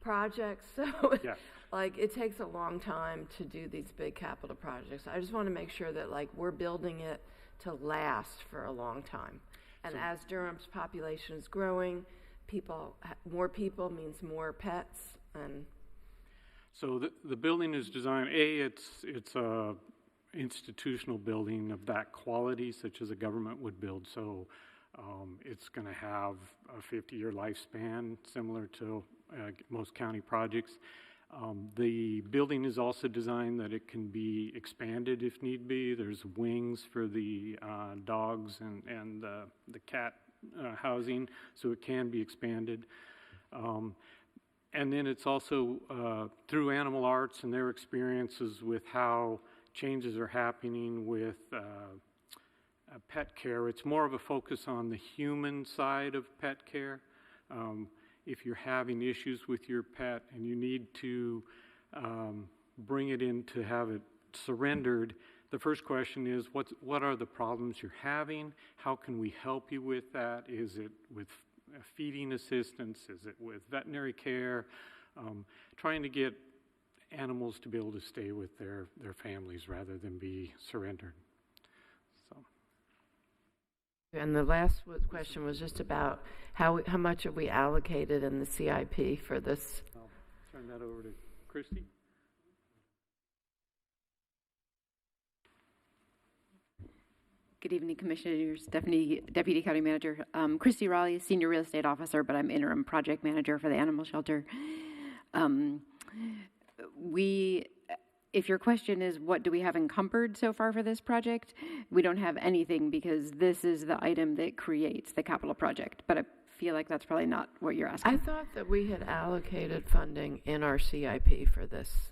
project. So it takes a long time to do these big capital projects. I just want to make sure that we're building it to last for a long time. And as Durham's population is growing, more people means more pets. And so the building is designed, it's a institutional building of that quality, such as a government would build. So it's going to have a 50-year lifespan, similar to most county projects. The building is also designed that it can be expanded if need be. There's wings for the dogs and the cat housing, so it can be expanded. And then it's also through Animal Arts and their experiences with how changes are happening with pet care. It's more of a focus on the human side of pet care. If you're having issues with your pet and you need to bring it in to have it surrendered, the first question is, what are the problems you're having? How can we help you with that? Is it with feeding assistance? Is it with veterinary care? Trying to get animals to be able to stay with their families rather than be surrendered. And the last question was just about how much have we allocated in the CIP for this? I'll turn that over to Christy. Good evening, Commissioners, Deputy County Manager. Christy Raleigh, Senior Real Estate Officer, but I'm Interim Project Manager for the Animal Shelter. If your question is what do we have encumbered so far for this project, we don't have anything because this is the item that creates the capital project. But I feel like that's probably not what you're asking. I thought that we had allocated funding in our CIP for this.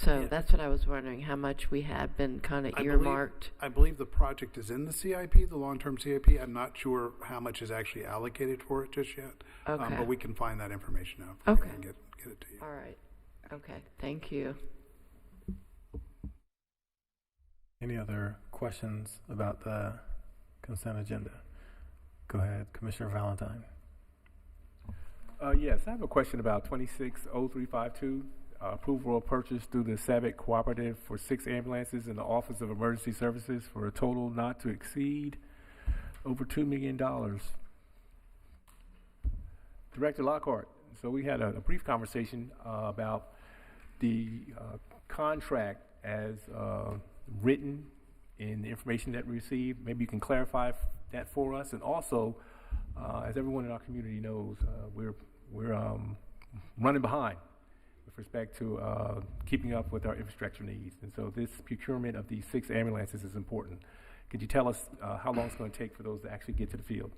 So Yeah. that's what I was wondering, how much we have been kind of earmarked. I believe the project is in the CIP, the long-term CIP. I'm not sure how much is actually allocated for it just yet. Okay. But we can find that information out for Okay. you and get it to you. All right. Okay, thank you. Any other questions about the consent agenda? Go ahead, Commissioner Valentine. Yes, I have a question about 260352, approval of purchase through the SAVIC Cooperative for 6 ambulances in the Office of Emergency Services for a total not to exceed over $2 million. Director Lockhart, so we had a brief conversation about the contract as written in the information that we received. Maybe you can clarify that for us. And also, as everyone in our community knows, we're running behind with respect to keeping up with our infrastructure needs. And so this procurement of these 6 ambulances is important. Could you tell us how long it's going to take for those to actually get to the field?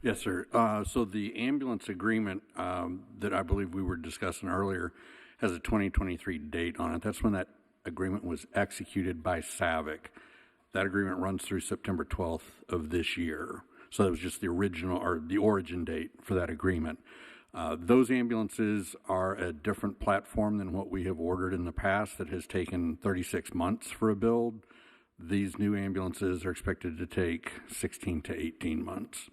Yes, sir. So the ambulance agreement that I believe we were discussing earlier has a 2023 date on it. That's when that agreement was executed by SAVIC. That agreement runs through September 12th of this year. So that was just the original or the origin date for that agreement. Those ambulances are a different platform than what we have ordered in the past that has taken 36 months for a build. These new ambulances are expected to take 16 to 18 months.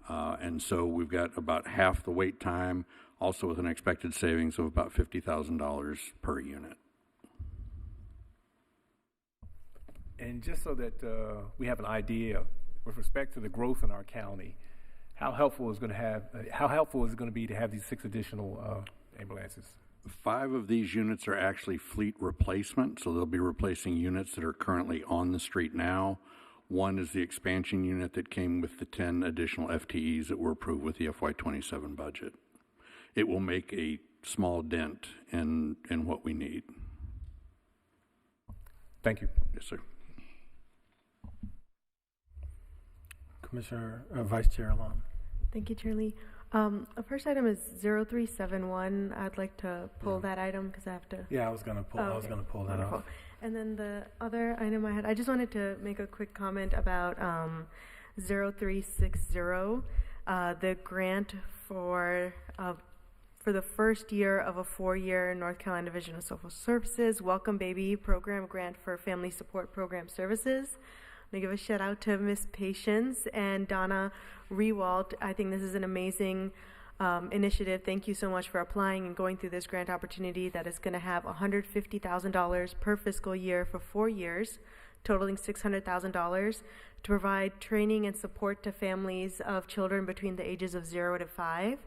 And so we've got about half the wait time, also with an expected savings of about $50,000 per unit. And just so that we have an idea with respect to the growth in our county, how helpful is it going to be to have these 6 additional ambulances? 5 of these units are actually fleet replacement, so they'll be replacing units that are currently on the street now. 1 is the expansion unit that came with the 10 additional FTEs that were approved with the FY27 budget. It will make a small dent in what we need. Thank you. Yes, sir. Commissioner, Vice Chair Long. Thank you, Chair Lee. The first item is 0371. I'd like to pull that item because I have to. Yeah, I was gonna pull. I was gonna pull that off. And then the other item I had, I just wanted to make a quick comment about 0360, the grant for the first year of a 4-year North Carolina Division of Social Services Welcome Baby Program grant for Family Support Program Services. I'm going to give a shout out to Miss Patience and Donna Rewalt. I think this is an amazing initiative. Thank you so much for applying and going through this grant opportunity that is going to have $150,000 per fiscal year for 4 years, totaling $600,000 to provide training and support to families of children between the ages of 0 to 5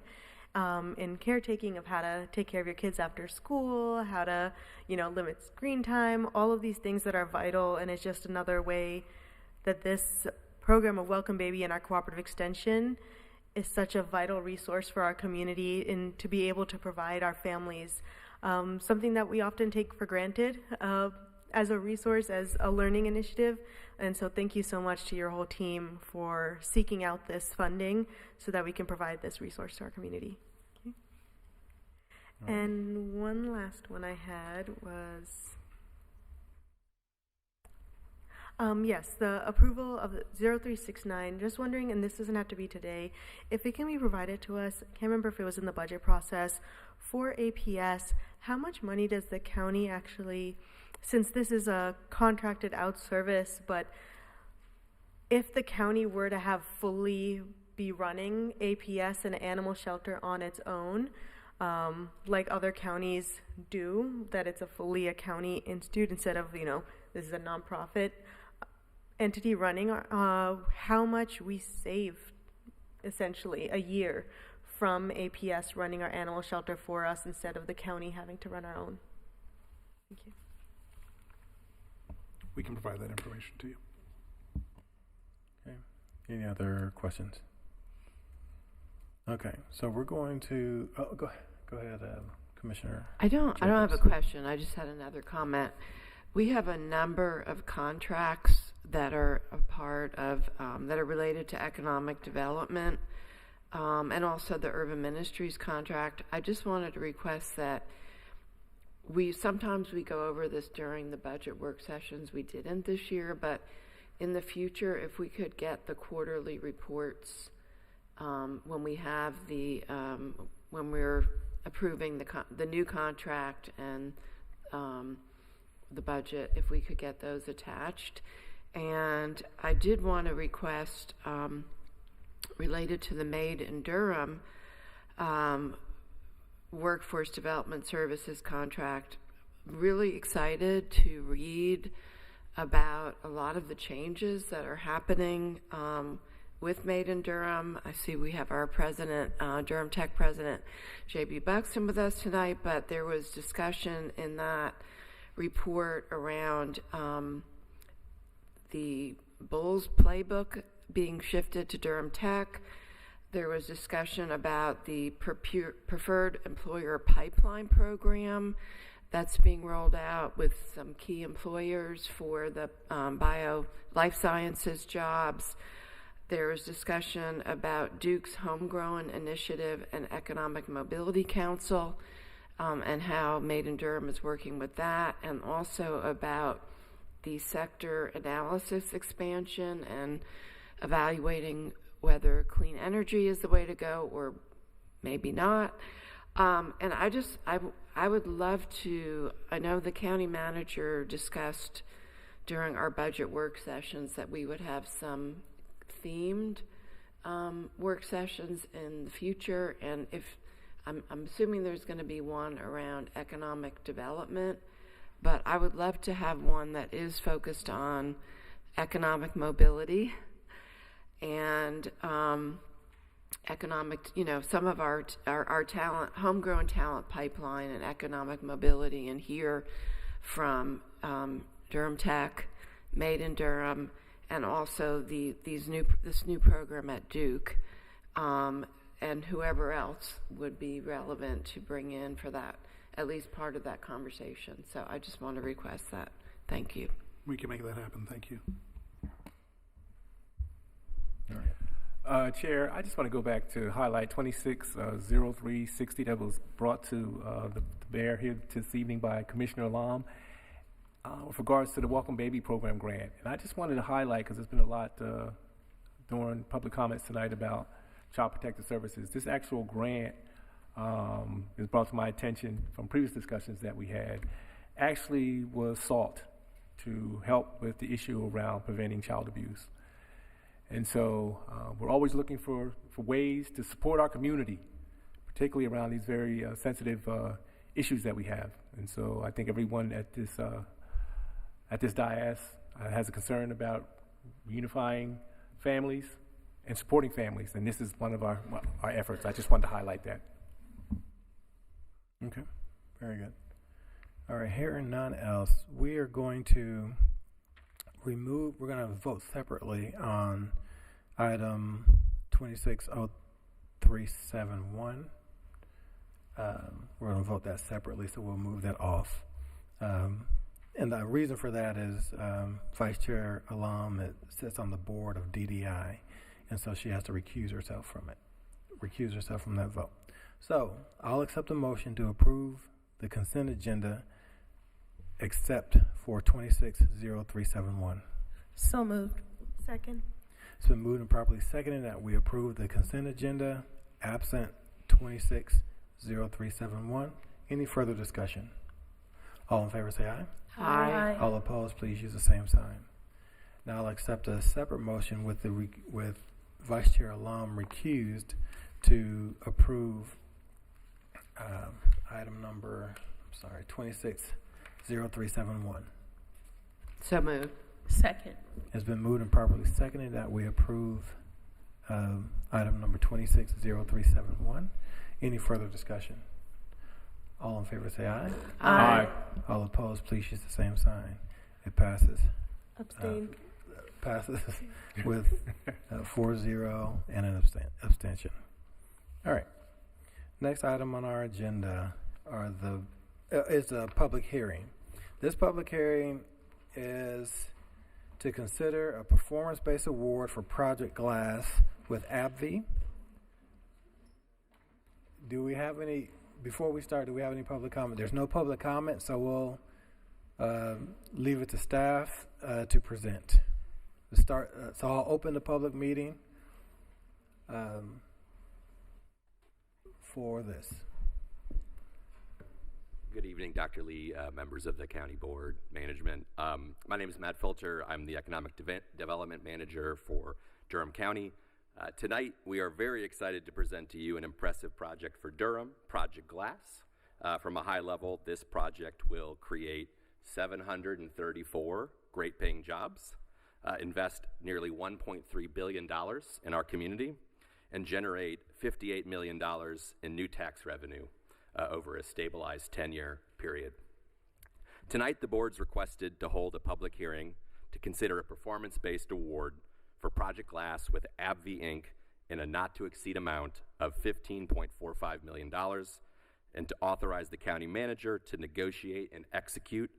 in caretaking of how to take care of your kids after school, how to, limit screen time, all of these things that are vital. And it's just another way that this program of Welcome Baby and our cooperative extension is such a vital resource for our community and to be able to provide our families something that we often take for granted as a resource, as a learning initiative. And so thank you so much to your whole team for seeking out this funding so that we can provide this resource to our community. Okay. And one last one I had was yes, the approval of 0369. Just wondering, and this doesn't have to be today, if it can be provided to us. I can't remember if it was in the budget process for APS. How much money does the county actually, since this is a contracted out service, but if the county were to have fully be running APS and animal shelter on its own, like other counties do, that it's a fully a county institute instead of, this is a nonprofit entity running, how much we save essentially a year from APS running our animal shelter for us instead of the county having to run our own. Thank you. We can provide that information to you. Okay. Any other questions? Okay, so we're going to go ahead, Commissioner. I don't have a question. I just had another comment. We have a number of contracts that are a part of that are related to economic development, and also the Urban Ministries contract. I just wanted to request that sometimes we go over this during the budget work sessions. We didn't this year, but in the future, if we could get the quarterly reports when we have when we're approving the new contract and the budget, if we could get those attached. And I did want to request, related to the Made in Durham Workforce Development Services contract, really excited to read about a lot of the changes that are happening with Made in Durham. I see we have our president, Durham Tech President J.B. Buxton with us tonight, but there was discussion in that report around the Bulls playbook being shifted to Durham Tech. There was discussion about the Preferred Employer Pipeline program that's being rolled out with some key employers for the life sciences jobs. There was discussion about Duke's Homegrown Initiative and Economic Mobility Council and how Made in Durham is working with that, and also about the sector analysis expansion and evaluating whether clean energy is the way to go or maybe not. And I would love to, I know the county manager discussed during our budget work sessions that we would have some themed work sessions in the future, and if I'm assuming there's going to be one around economic development, but I would love to have one that is focused on economic mobility and economic, some of our talent, homegrown talent pipeline and economic mobility, and hear from Durham Tech, Made in Durham, and also this new program at Duke, and whoever else would be relevant to bring in for that, at least part of that conversation. So I just want to request that. Thank you. We can make that happen. Thank you. Chair, I just want to go back to highlight 260360 that was brought to the bear here this evening by Commissioner Alam with regards to the Welcome Baby Program grant. And I just wanted to highlight, because there's been a lot during public comments tonight about Child Protective Services. This actual grant is brought to my attention from previous discussions that we had, actually was sought to help with the issue around preventing child abuse. And so we're always looking for ways to support our community, particularly around these very sensitive issues that we have. And so I think everyone at this dais has a concern about unifying families and supporting families, and this is one of our efforts. I just wanted to highlight that. Okay, very good. All right, hearing none else, we are going to we're going to vote separately on item 260371. We're going to vote that separately, so we'll move that off. And the reason for that is Vice Chair Alam sits on the board of DDI, and so she has to recuse herself from that vote. So I'll accept a motion to approve the consent agenda except for 260371. So moved. Second. It's been moved and properly seconded that we approve the consent agenda absent 260371. Any further discussion? All in favor say aye. Aye. All opposed, please use the same sign. Now I'll accept a separate motion with Vice Chair Alam recused to approve item number 260371. So moved. Second. It's been moved and properly seconded that we approve item number 260371. Any further discussion? All in favor say aye. Aye. All opposed, please use the same sign. It passes. Abstain. Passes with 4-0 and an abstention. All right. Next item on our agenda is a public hearing. This public hearing is to consider a performance-based award for Project Glass with AbbVie. Do we have any before we start, do we have any public comment? There's no public comment, so we'll leave it to staff to present. So I'll open the public meeting for this. Good evening, Dr. Lee, members of the County Board, management. My name is Matt Filter. I'm the Economic Development Manager for Durham County. Tonight, we are very excited to present to you an impressive project for Durham, Project Glass. From a high level, this project will create 734 great-paying jobs, invest nearly $1.3 billion in our community, and generate $58 million in new tax revenue over a stabilized 10-year period. Tonight, the board's requested to hold a public hearing to consider a performance-based award for Project Glass with AbbVie Inc. in a not-to-exceed amount of $15.45 million, and to authorize the county manager to negotiate and execute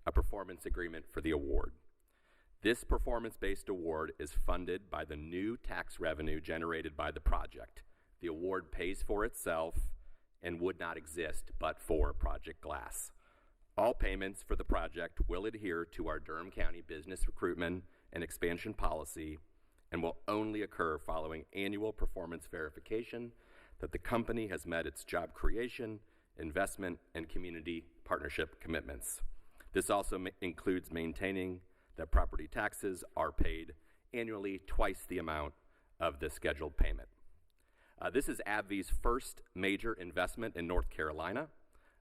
a performance agreement for the award. This performance-based award is funded by the new tax revenue generated by the project. The award pays for itself and would not exist but for Project Glass. All payments for the project will adhere to our Durham County business recruitment and expansion policy and will only occur following annual performance verification that the company has met its job creation, investment, and community partnership commitments. This also includes maintaining that property taxes are paid annually twice the amount of the scheduled payment. This is AbbVie's first major investment in North Carolina.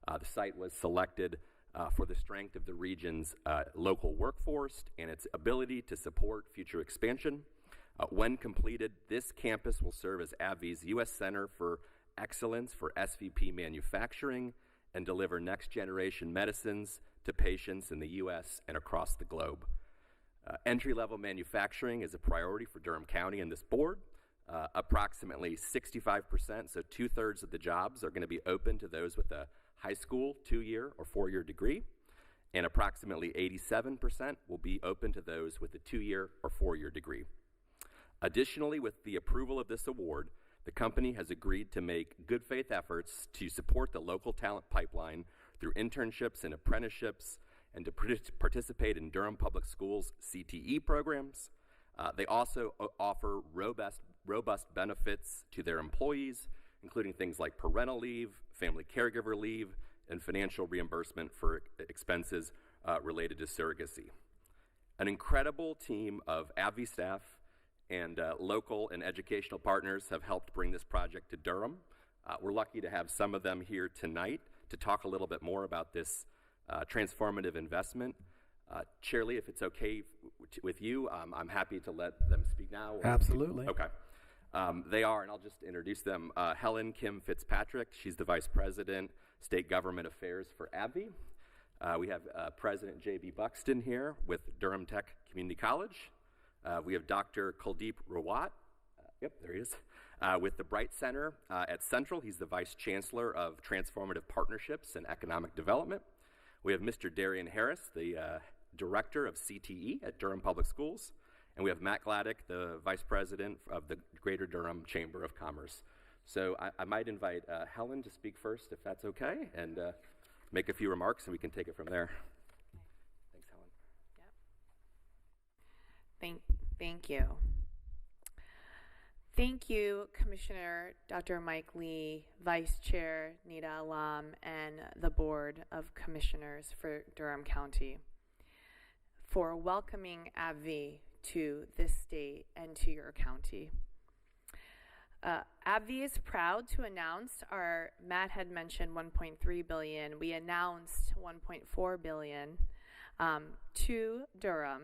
The site was selected for the strength of the region's local workforce and its ability to support future expansion. When completed, this campus will serve as AbbVie's U.S. Center for Excellence for SVP manufacturing and deliver next-generation medicines to patients in the U.S. and across the globe. Entry-level manufacturing is a priority for Durham County and this board. Approximately 65%, so 2/3 of the jobs, are going to be open to those with a high school 2-year or 4-year degree, and approximately 87% will be open to those with a 2-year or 4-year degree. Additionally, with the approval of this award, the company has agreed to make good faith efforts to support the local talent pipeline through internships and apprenticeships and to participate in Durham Public Schools CTE programs. They also offer robust benefits to their employees, including things like parental leave, family caregiver leave, and financial reimbursement for expenses related to surrogacy. An incredible team of AbbVie staff and local and educational partners have helped bring this project to Durham. We're lucky to have some of them here tonight to talk a little bit more about this transformative investment. Chair Lee, if it's okay with you, I'm happy to let them speak now. Absolutely. Okay. They are, and I'll just introduce them, Helen Kim Fitzpatrick. She's the Vice President, State Government Affairs for AbbVie. We have President J.B. Buxton here with Durham Tech Community College. We have Dr. Kuldeep Rawat. Yep, there he is. With the Bright Center at Central. He's the Vice Chancellor of Transformative Partnerships and Economic Development. We have Mr. Darian Harris, the Director of CTE at Durham Public Schools. And we have Matt Gladdick, the Vice President of the Greater Durham Chamber of Commerce. So I might invite Helen to speak first, if that's okay, and make a few remarks, and we can take it from there. Thanks, Helen. Thank you. Thank you, Commissioner Dr. Mike Lee, Vice Chair Nita Alam, and the Board of Commissioners for Durham County for welcoming AbbVie to this state and to your county. AbbVie is proud to announce Matt had mentioned $1.3 billion. We announced $1.4 billion to Durham,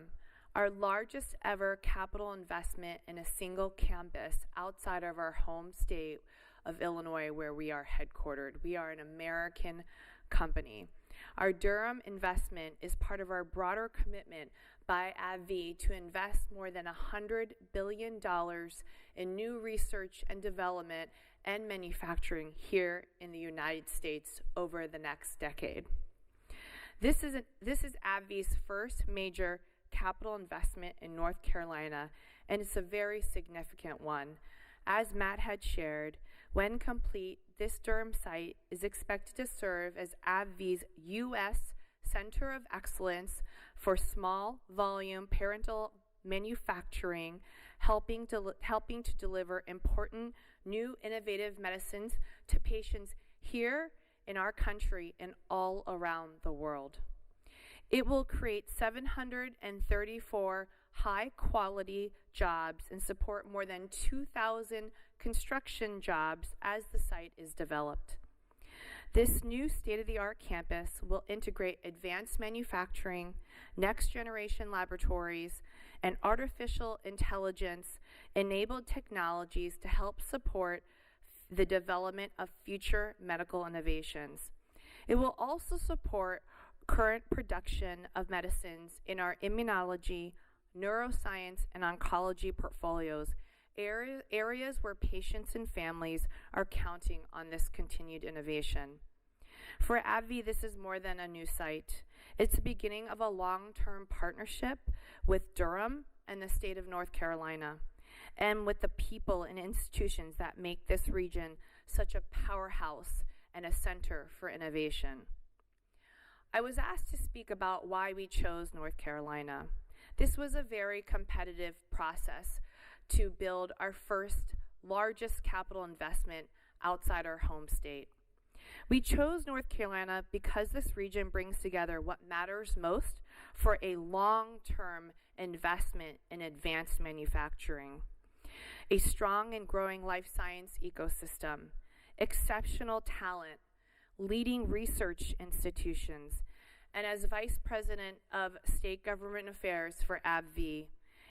our largest ever capital investment in a single campus outside of our home state of Illinois, where we are headquartered. We are an American company. Our Durham investment is part of our broader commitment by AbbVie to invest more than $100 billion in new research and development and manufacturing here in the United States over the next decade. This is AbbVie's first major capital investment in North Carolina, and it's a very significant one. As Matt had shared, when complete, this Durham site is expected to serve as AbbVie's U.S. Center of Excellence for small volume parental manufacturing, helping to deliver important new innovative medicines to patients here in our country and all around the world. It will create 734 high-quality jobs and support more than 2,000 construction jobs as the site is developed. This new state-of-the-art campus will integrate advanced manufacturing, next-generation laboratories, and artificial intelligence-enabled technologies to help support the development of future medical innovations. It will also support current production of medicines in our immunology, neuroscience, and oncology portfolios, areas where patients and families are counting on this continued innovation. For AbbVie, this is more than a new site. It's the beginning of a long-term partnership with Durham and the state of North Carolina, and with the people and institutions that make this region such a powerhouse and a center for innovation. I was asked to speak about why we chose North Carolina. This was a very competitive process to build our first largest capital investment outside our home state. We chose North Carolina because this region brings together what matters most for a long-term investment in advanced manufacturing: a strong and growing life science ecosystem, exceptional talent, leading research institutions, and as Vice President of State Government Affairs for AbbVie,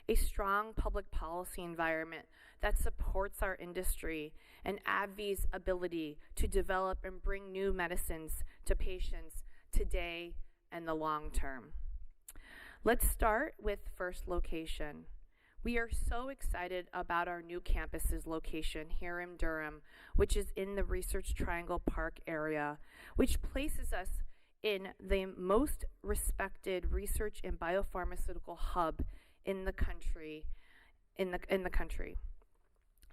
a strong public policy environment that supports our industry and AbbVie's ability to develop and bring new medicines to patients today and the long term. Let's start with first location. We are so excited about our new campus's location here in Durham, which is in the Research Triangle Park area, which places us in the most respected research and biopharmaceutical hub in the country.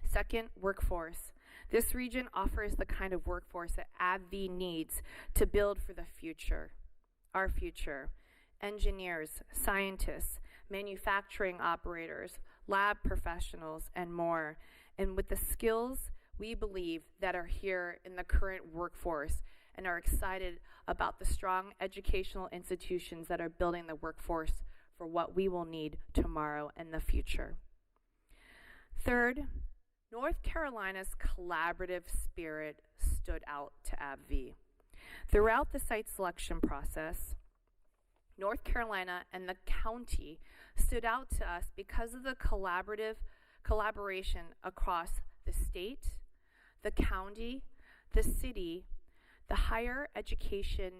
Second, workforce. This region offers the kind of workforce that AbbVie needs to build for the future, our future. Engineers, scientists, manufacturing operators, lab professionals, and more. And with the skills we believe that are here in the current workforce, and are excited about the strong educational institutions that are building the workforce for what we will need tomorrow and the future. Third, North Carolina's collaborative spirit stood out to AbbVie. Throughout the site selection process, North Carolina and the county stood out to us because of the collaboration across the state, the county, the city, the higher education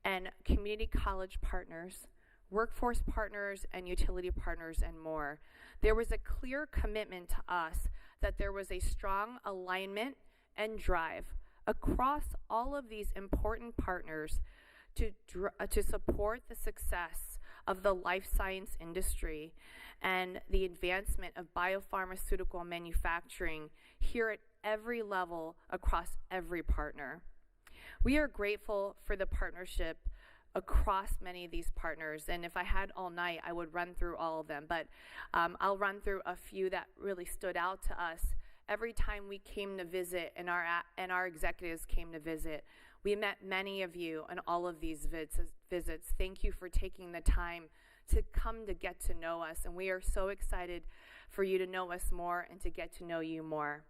and community college partners, workforce partners, and utility partners, and more. There was a clear commitment to us that there was a strong alignment and drive across all of these important partners to support the success of the life science industry and the advancement of biopharmaceutical manufacturing here at every level across every partner. We are grateful for the partnership across many of these partners, and if I had all night, I would run through all of them, but I'll run through a few that really stood out to us. Every time we came to visit and our executives came to visit, we met many of you on all of these visits. Thank you for taking the time to come to get to know us, and we are so excited for you to know us more and to get to know you more.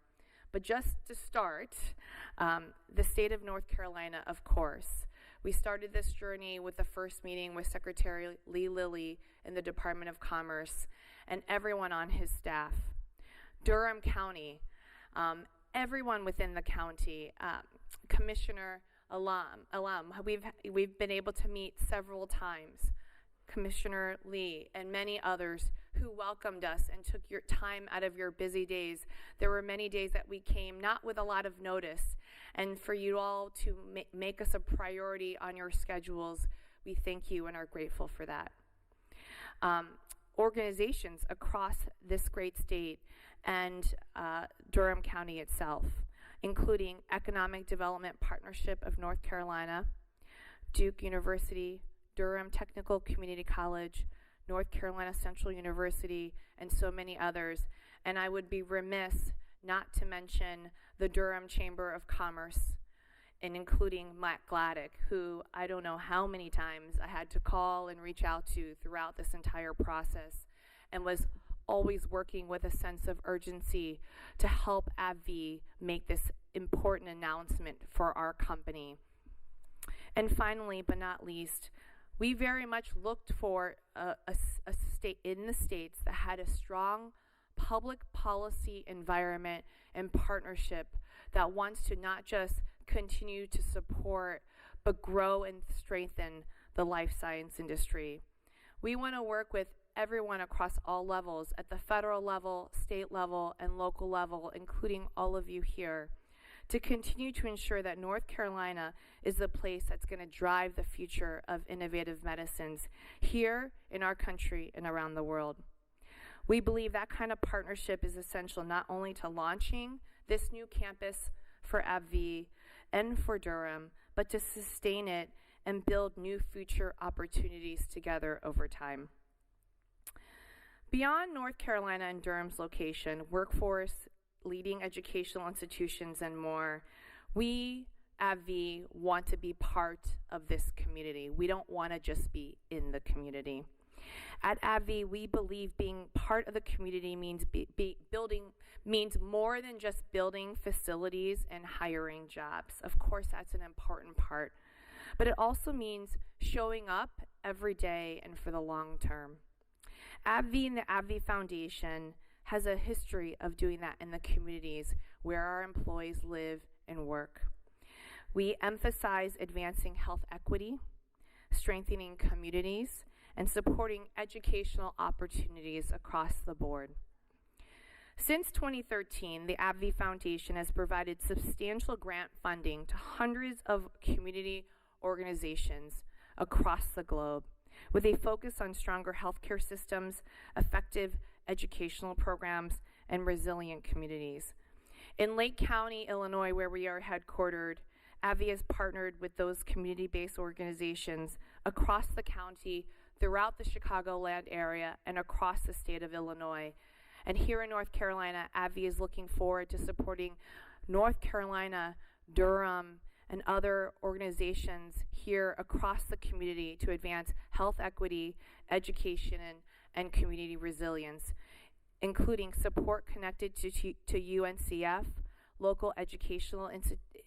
But just to start, the state of North Carolina, of course. We started this journey with the first meeting with Secretary Lee Lilly in the Department of Commerce and everyone on his staff. Durham County, everyone within the county, Commissioner Alum, we've been able to meet several times. Commissioner Lee, and many others who welcomed us and took your time out of your busy days. There were many days that we came not with a lot of notice, and for you all to make us a priority on your schedules, we thank you and are grateful for that. Organizations across this great state and Durham County itself. including Economic Development Partnership of North Carolina, Duke University, Durham Technical Community College, North Carolina Central University, and so many others. And I would be remiss not to mention the Durham Chamber of Commerce, and including Matt Gladdick, who I don't know how many times I had to call and reach out to throughout this entire process, and was always working with a sense of urgency to help AbbVie make this important announcement for our company. And finally, but not least, we very much looked for a state in the states that had a strong public policy environment and partnership that wants to not just continue to support, but grow and strengthen the life science industry. We want to work with everyone across all levels, at the federal level, state level, and local level, including all of you here, to continue to ensure that North Carolina is the place that's going to drive the future of innovative medicines here in our country and around the world. We believe that kind of partnership is essential not only to launching this new campus for AbbVie and for Durham, but to sustain it and build new future opportunities together over time. Beyond North Carolina and Durham's location, workforce, leading educational institutions, and more, we, AbbVie, want to be part of this community. We don't want to just be in the community. At AbbVie, we believe being part of the community means means more than just building facilities and hiring jobs. Of course, that's an important part. But it also means showing up every day and for the long term. AbbVie and the AbbVie Foundation has a history of doing that in the communities where our employees live and work. We emphasize advancing health equity, strengthening communities, and supporting educational opportunities across the board. Since 2013, the AbbVie Foundation has provided substantial grant funding to hundreds of community organizations across the globe, with a focus on stronger healthcare systems, effective educational programs, and resilient communities. In Lake County, Illinois, where we are headquartered, AbbVie has partnered with those community-based organizations across the county, throughout the Chicagoland area, and across the state of Illinois. And here in North Carolina, AbbVie is looking forward to supporting North Carolina, Durham, and other organizations here across the community to advance health equity, education, and community resilience, including support connected to UNCF, local educational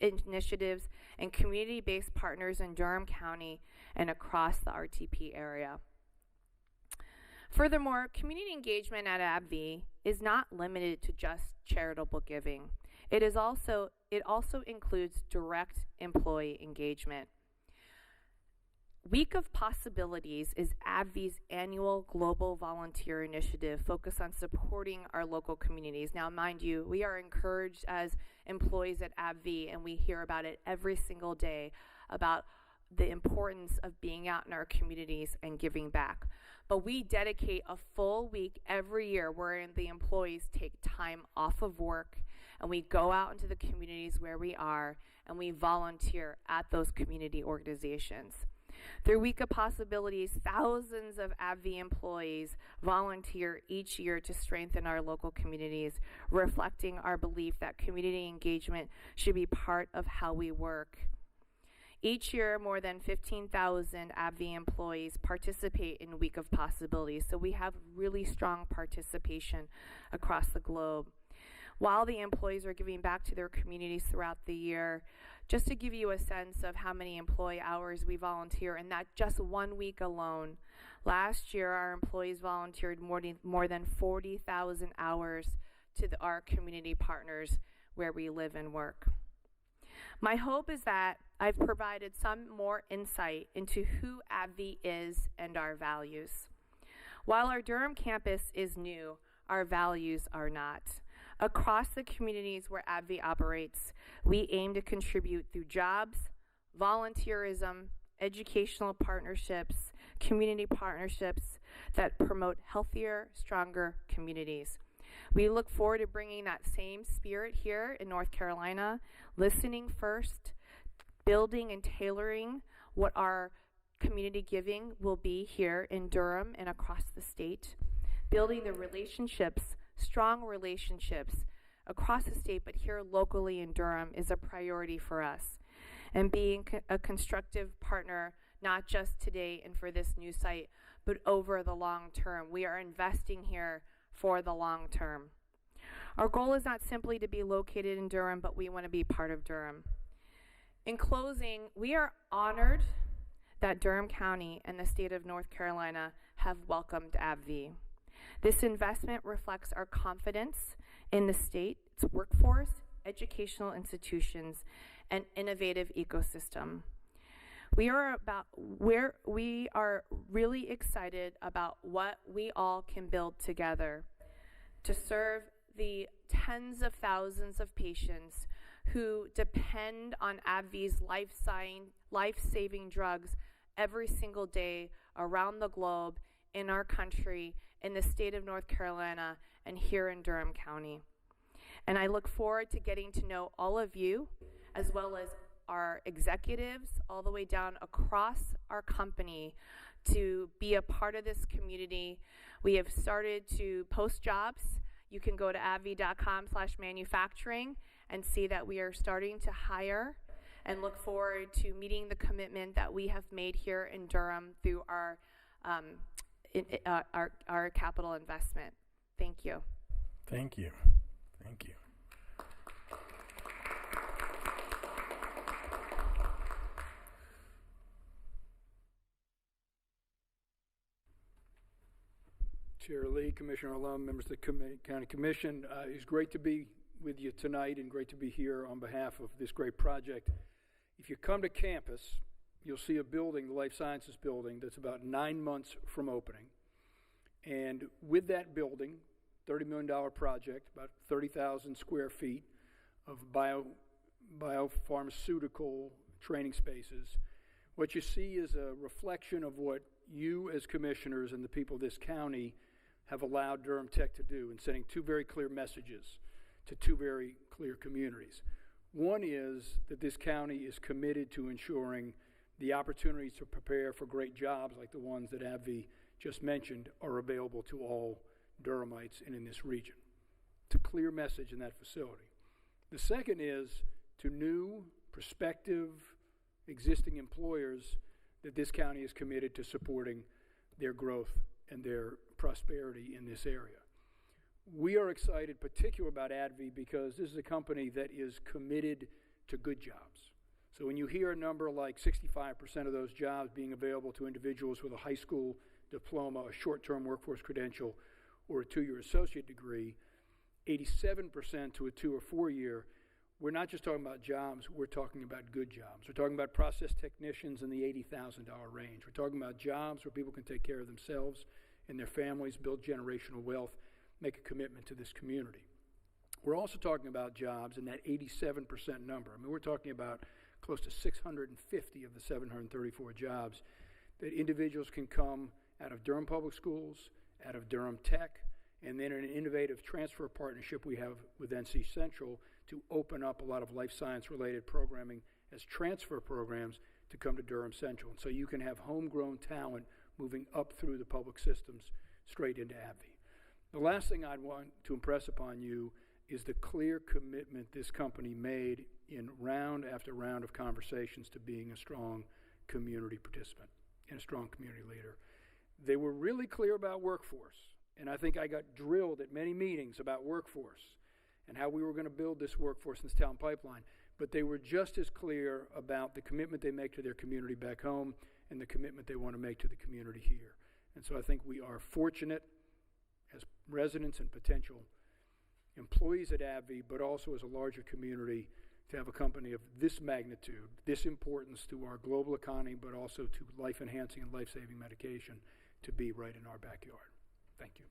initiatives, and community-based partners in Durham County and across the RTP area. Furthermore, community engagement at AbbVie is not limited to just charitable giving. It also includes direct employee engagement. Week of Possibilities is AbbVie's annual global volunteer initiative focused on supporting our local communities. Now, mind you, we are encouraged as employees at AbbVie, and we hear about it every single day, about the importance of being out in our communities and giving back. But we dedicate a full week every year wherein the employees take time off of work, and we go out into the communities where we are, and we volunteer at those community organizations. Through Week of Possibilities, thousands of AbbVie employees volunteer each year to strengthen our local communities, reflecting our belief that community engagement should be part of how we work. Each year, more than 15,000 AbbVie employees participate in Week of Possibilities, so we have really strong participation across the globe. While the employees are giving back to their communities throughout the year, just to give you a sense of how many employee hours we volunteer in that just 1 week alone, last year our employees volunteered more than 40,000 hours to our community partners where we live and work. My hope is that I've provided some more insight into who AbbVie is and our values. While our Durham campus is new, our values are not. Across the communities where AbbVie operates, we aim to contribute through jobs, volunteerism, educational partnerships, community partnerships that promote healthier, stronger communities. We look forward to bringing that same spirit here in North Carolina, listening first, building and tailoring what our community giving will be here in Durham and across the state, building the relationships, strong relationships across the state, but here locally in Durham is a priority for us. And being a constructive partner, not just today and for this new site, but over the long term. We are investing here for the long term. Our goal is not simply to be located in Durham, but we want to be part of Durham. In closing, we are honored that Durham County and the state of North Carolina have welcomed AbbVie. This investment reflects our confidence in the state, its workforce, educational institutions, and innovative ecosystem. We are really excited about what we all can build together to serve the tens of thousands of patients who depend on AbbVie's life-saving drugs every single day around the globe, in our country, in the state of North Carolina, and here in Durham County. And I look forward to getting to know all of you, as well as our executives, all the way down across our company, to be a part of this community. We have started to post jobs. You can go to abbvie.com/manufacturing and see that we are starting to hire, and look forward to meeting the commitment that we have made here in Durham through our capital investment. Thank you. Thank you. Thank you. Chair Lee, Commissioner Alum, members of the County Commission, it's great to be with you tonight and great to be here on behalf of this great project. If you come to campus, you'll see a building, the Life Sciences building, that's about 9 months from opening. And with that building, $30 million project, about 30,000 square feet of biopharmaceutical training spaces, what you see is a reflection of what you as commissioners and the people of this county have allowed Durham Tech to do in sending two very clear messages to two very clear communities. One is that this county is committed to ensuring the opportunities to prepare for great jobs like the ones that AbbVie just mentioned are available to all Durhamites and in this region. It's a clear message in that facility. The second is to new, prospective, existing employers that this county is committed to supporting their growth and their prosperity in this area. We are excited particularly about AbbVie because this is a company that is committed to good jobs. So when you hear a number like 65% of those jobs being available to individuals with a high school diploma, a short-term workforce credential, or a 2-year associate degree, 87% to a 2 or 4 year, we're not just talking about jobs, we're talking about good jobs. We're talking about process technicians in the $80,000 range. We're talking about jobs where people can take care of themselves and their families, build generational wealth, make a commitment to this community. We're also talking about jobs in that 87% number. I mean, we're talking about close to 650 of the 734 jobs that individuals can come out of Durham Public Schools, out of Durham Tech, and then an innovative transfer partnership we have with NC Central to open up a lot of life science related programming as transfer programs to come to Durham Central. And so you can have homegrown talent moving up through the public systems straight into AbbVie. The last thing I'd want to impress upon you is the clear commitment this company made in round after round of conversations to being a strong community participant and a strong community leader. They were really clear about workforce, and I think I got drilled at many meetings about workforce and how we were going to build this workforce in this talent pipeline, but they were just as clear about the commitment they make to their community back home and the commitment they want to make to the community here. And so I think we are fortunate as residents and potential employees at AbbVie, but also as a larger community, to have a company of this magnitude, this importance to our global economy, but also to life-enhancing and life-saving medication to be right in our backyard. Thank you.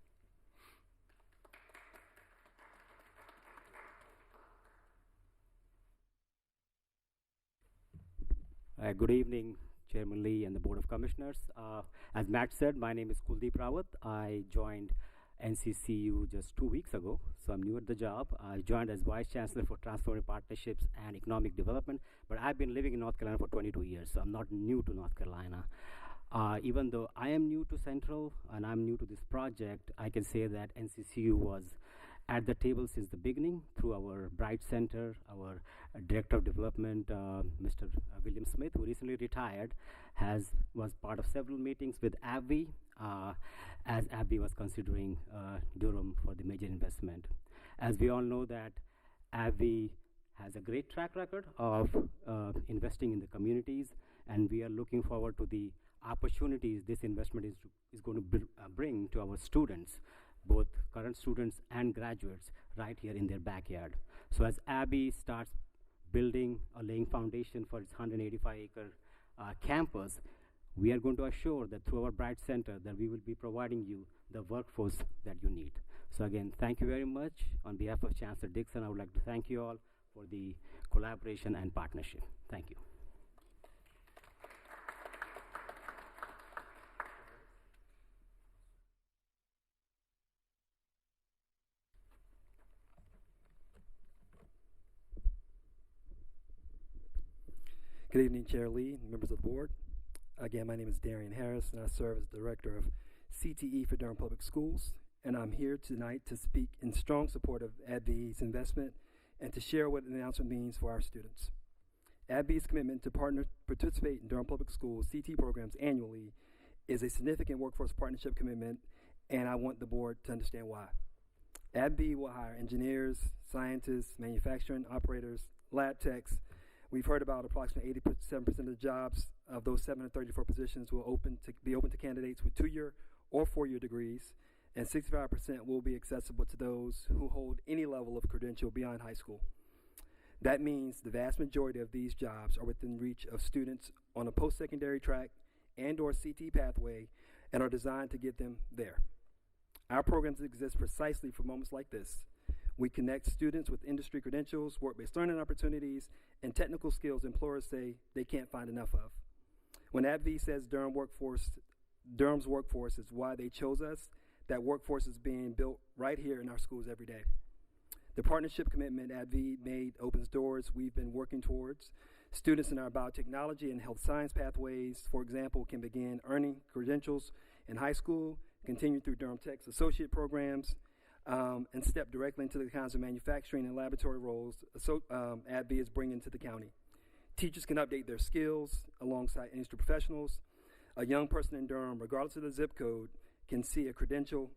Good evening, Chairman Lee and the Board of Commissioners. As Matt said, my name is Kuldeep Rawat. I joined NCCU just 2 weeks ago, so I'm new at the job. I joined as Vice Chancellor for Transformative Partnerships and Economic Development, but I've been living in North Carolina for 22 years, so I'm not new to North Carolina. Even though I am new to Central and I'm new to this project, I can say that NCCU was at the table since the beginning through our Bright Center, our Director of Development, Mr. William Smith, who recently retired, was part of several meetings with AbbVie as AbbVie was considering Durham for the major investment. As we all know that AbbVie has a great track record of investing in the communities, and we are looking forward to the opportunities this investment is going to bring to our students, both current students and graduates, right here in their backyard. So as AbbVie starts building or laying foundation for its 185-acre campus, we are going to assure that through our Bright Center that we will be providing you the workforce that you need. So again, thank you very much. On behalf of Chancellor Dixon, I would like to thank you all for the collaboration and partnership. Thank you. Good evening, Chair Lee, members of the board. Again, my name is Darian Harris, and I serve as Director of CTE for Durham Public Schools. And I'm here tonight to speak in strong support of AbbVie's investment and to share what the announcement means for our students. AbbVie's commitment to participate in Durham Public Schools CTE programs annually is a significant workforce partnership commitment, and I want the board to understand why. AbbVie will hire engineers, scientists, manufacturing operators, lab techs. We've heard about approximately 87% of the jobs of those 734 positions will be open to candidates with 2-year or 4-year degrees, and 65% will be accessible to those who hold any level of credential beyond high school. That means the vast majority of these jobs are within reach of students on a post-secondary track and/or CT pathway and are designed to get them there. Our programs exist precisely for moments like this. We connect students with industry credentials, work-based learning opportunities, and technical skills employers say they can't find enough of. When AbbVie says Durham's workforce is why they chose us, that workforce is being built right here in our schools every day. The partnership commitment AbbVie made opens doors we've been working towards. Students in our biotechnology and health science pathways, for example, can begin earning credentials in high school, continue through Durham Tech's associate programs, and step directly into the kinds of manufacturing and laboratory roles AbbVie is bringing to the county. Teachers can update their skills alongside industry professionals. A young person in Durham, regardless of the zip code, can see a credential,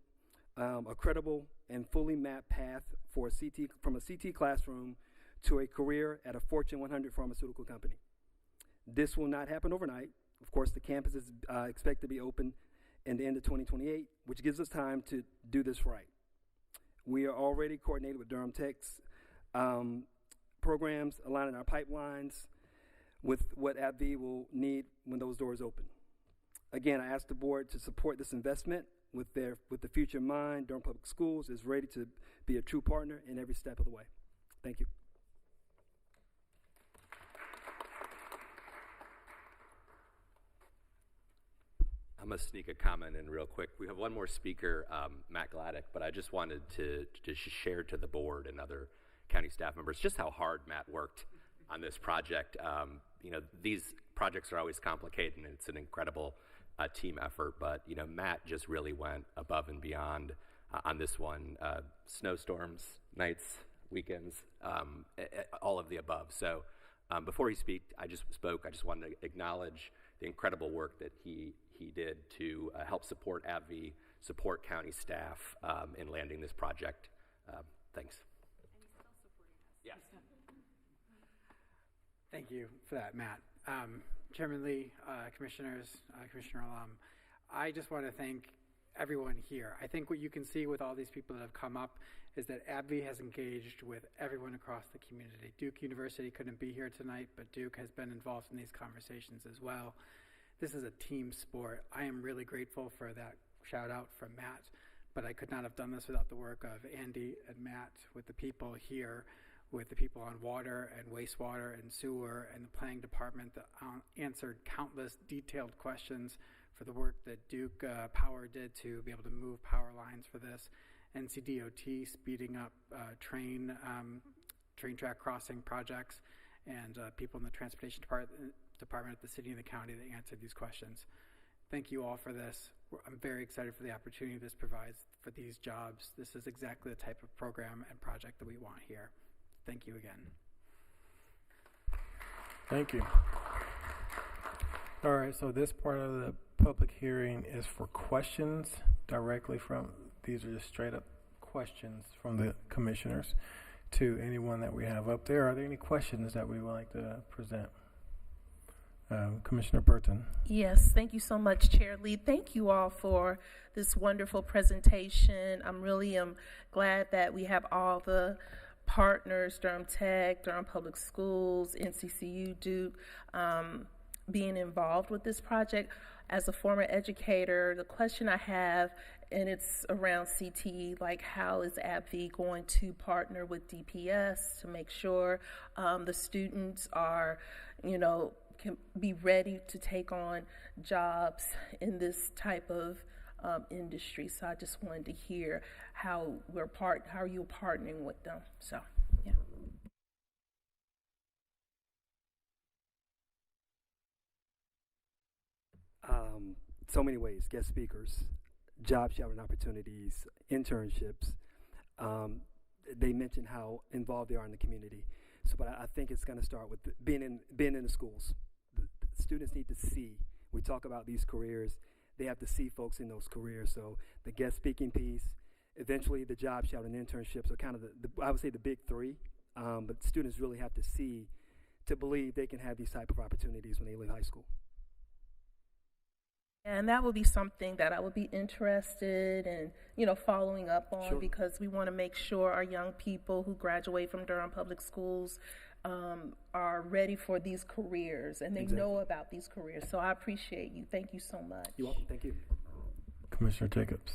a credible and fully mapped path for from a CT classroom to a career at a Fortune 100 pharmaceutical company. This will not happen overnight. Of course, the campus is expected to be open in the end of 2028, which gives us time to do this right. We are already coordinated with Durham Tech's programs, aligning our pipelines with what AbbVie will need when those doors open. Again, I ask the board to support this investment with the future in mind. Durham Public Schools is ready to be a true partner in every step of the way. Thank you. I'm going to sneak a comment in real quick. We have one more speaker, Matt Gladdick, but I just wanted to share to the board and other county staff members just how hard Matt worked on this project. You know, these projects are always complicated, and it's an incredible team effort, but, you know, Matt just really went above and beyond on this one. Snowstorms, nights, weekends, all of the above. So before he I just wanted to acknowledge the incredible work that he did to help support AbbVie, support county staff in landing this project. Thanks. And he's still supporting us. Yes. Thank you for that, Matt. Chairman Lee, commissioners, Commissioner Alam, I just want to thank everyone here. I think what you can see with all these people that have come up is that AbbVie has engaged with everyone across the community. Duke University couldn't be here tonight, but Duke has been involved in these conversations as well. This is a team sport. I am really grateful for that shout out from Matt, but I could not have done this without the work of Andy and Matt, with the people here, with the people on water and wastewater and sewer and the planning department that answered countless detailed questions for the work that Duke Power did to be able to move power lines for this, NCDOT speeding up train track crossing projects, and people in the transportation department at the city and the county that answered these questions. Thank you all for this. I'm very excited for the opportunity this provides for these jobs. This is exactly the type of program and project that we want here. Thank you again. Thank you. All right, so this part of the public hearing is for questions directly from, these are just straight up questions from the commissioners to anyone that we have up there. Are there any questions that we would like to present? Commissioner Burton. Yes, thank you so much, Chair Lee. Thank you all for this wonderful presentation. I'm really glad that we have all the partners, Durham Tech, Durham Public Schools, NCCU, Duke, being involved with this project. As a former educator, the question I have, and it's around CTE, like how is AbbVie going to partner with DPS to make sure the students are, can be ready to take on jobs in this type of industry. So I just wanted to hear how are you partnering with them? So, yeah. So many ways: guest speakers, job shadowing opportunities, internships. They mentioned how involved they are in the community. So, but I think it's going to start with being in the schools. The students need to see. We talk about these careers. They have to see folks in those careers. So the guest speaking piece, eventually the job shadowing internships are kind of I would say the big three. But students really have to see to believe they can have these type of opportunities when they leave high school. And that would be something that I would be interested in, following up on. Sure. Because we want to make sure our young people who graduate from Durham Public Schools are ready for these careers and they know about these careers. So I appreciate you. Thank you so much. You're welcome. Thank you. Commissioner Jacobs.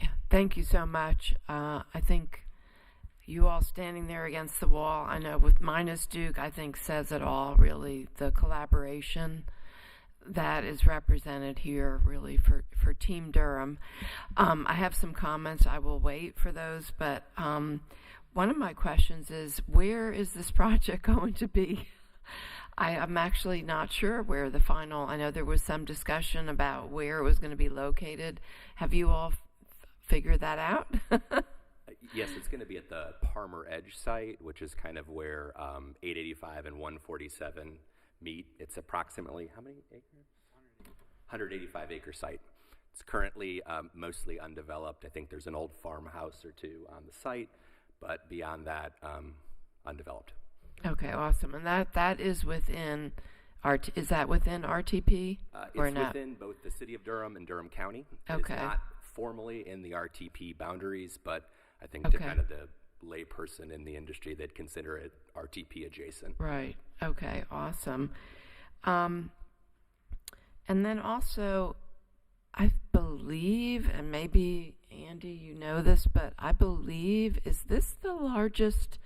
Yeah, thank you so much. I think you all standing there against the wall, I know with minus Duke, I think says it all, really. The collaboration that is represented here really for Team Durham. I have some comments. I will wait for those, but one of my questions is, where is this project going to be? I'm actually not sure where the final, I know there was some discussion about where it was going to be located. Have you all figured that out? Yes, it's going to be at the Palmer Edge site, which is kind of where 885 and 147 meet. It's approximately, how many acres? 185 acre site. It's currently mostly undeveloped. I think there's an old farmhouse or two on the site, but beyond that, undeveloped. Okay, awesome. And that is within, is that within RTP or it's not? Within both the city of Durham and Durham County. Okay. It's not formally in the RTP boundaries, but I think Okay. to kind of the layperson in the industry, they'd consider it RTP adjacent. Right. Okay, awesome. And then also, I believe, and maybe Andy, you know this, but I believe, is this the largest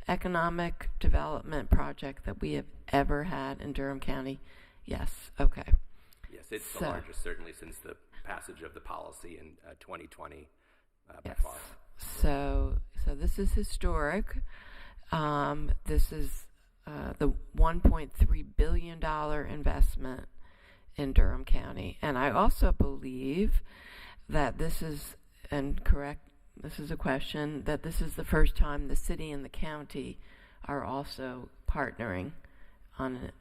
economic development project that we have ever had in Durham County? Yes. Okay. Yes, it's the largest, certainly since the passage of the policy in 2020 by far. So this is historic. This is the $1.3 billion investment in Durham County. And I also believe that this is a question, that this is the first time the city and the county are also partnering on it,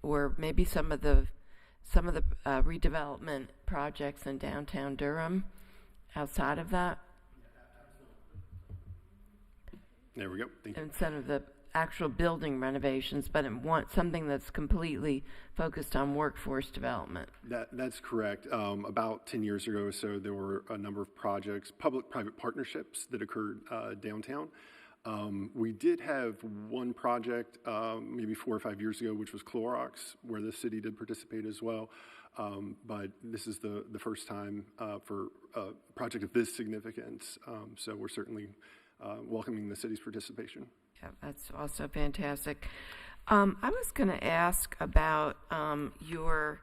or maybe some of the redevelopment projects in downtown Durham outside of that. There we go. Thank you. Instead of the actual building renovations, but it wants something that's completely focused on workforce development. That's correct. About 10 years ago or so, there were a number of projects, public-private partnerships that occurred downtown. We did have one project maybe 4 or 5 years ago, which was Clorox, where the city did participate as well. But this is the first time for a project of this significance. So we're certainly welcoming the city's participation. Yeah, that's also fantastic. I was going to ask about your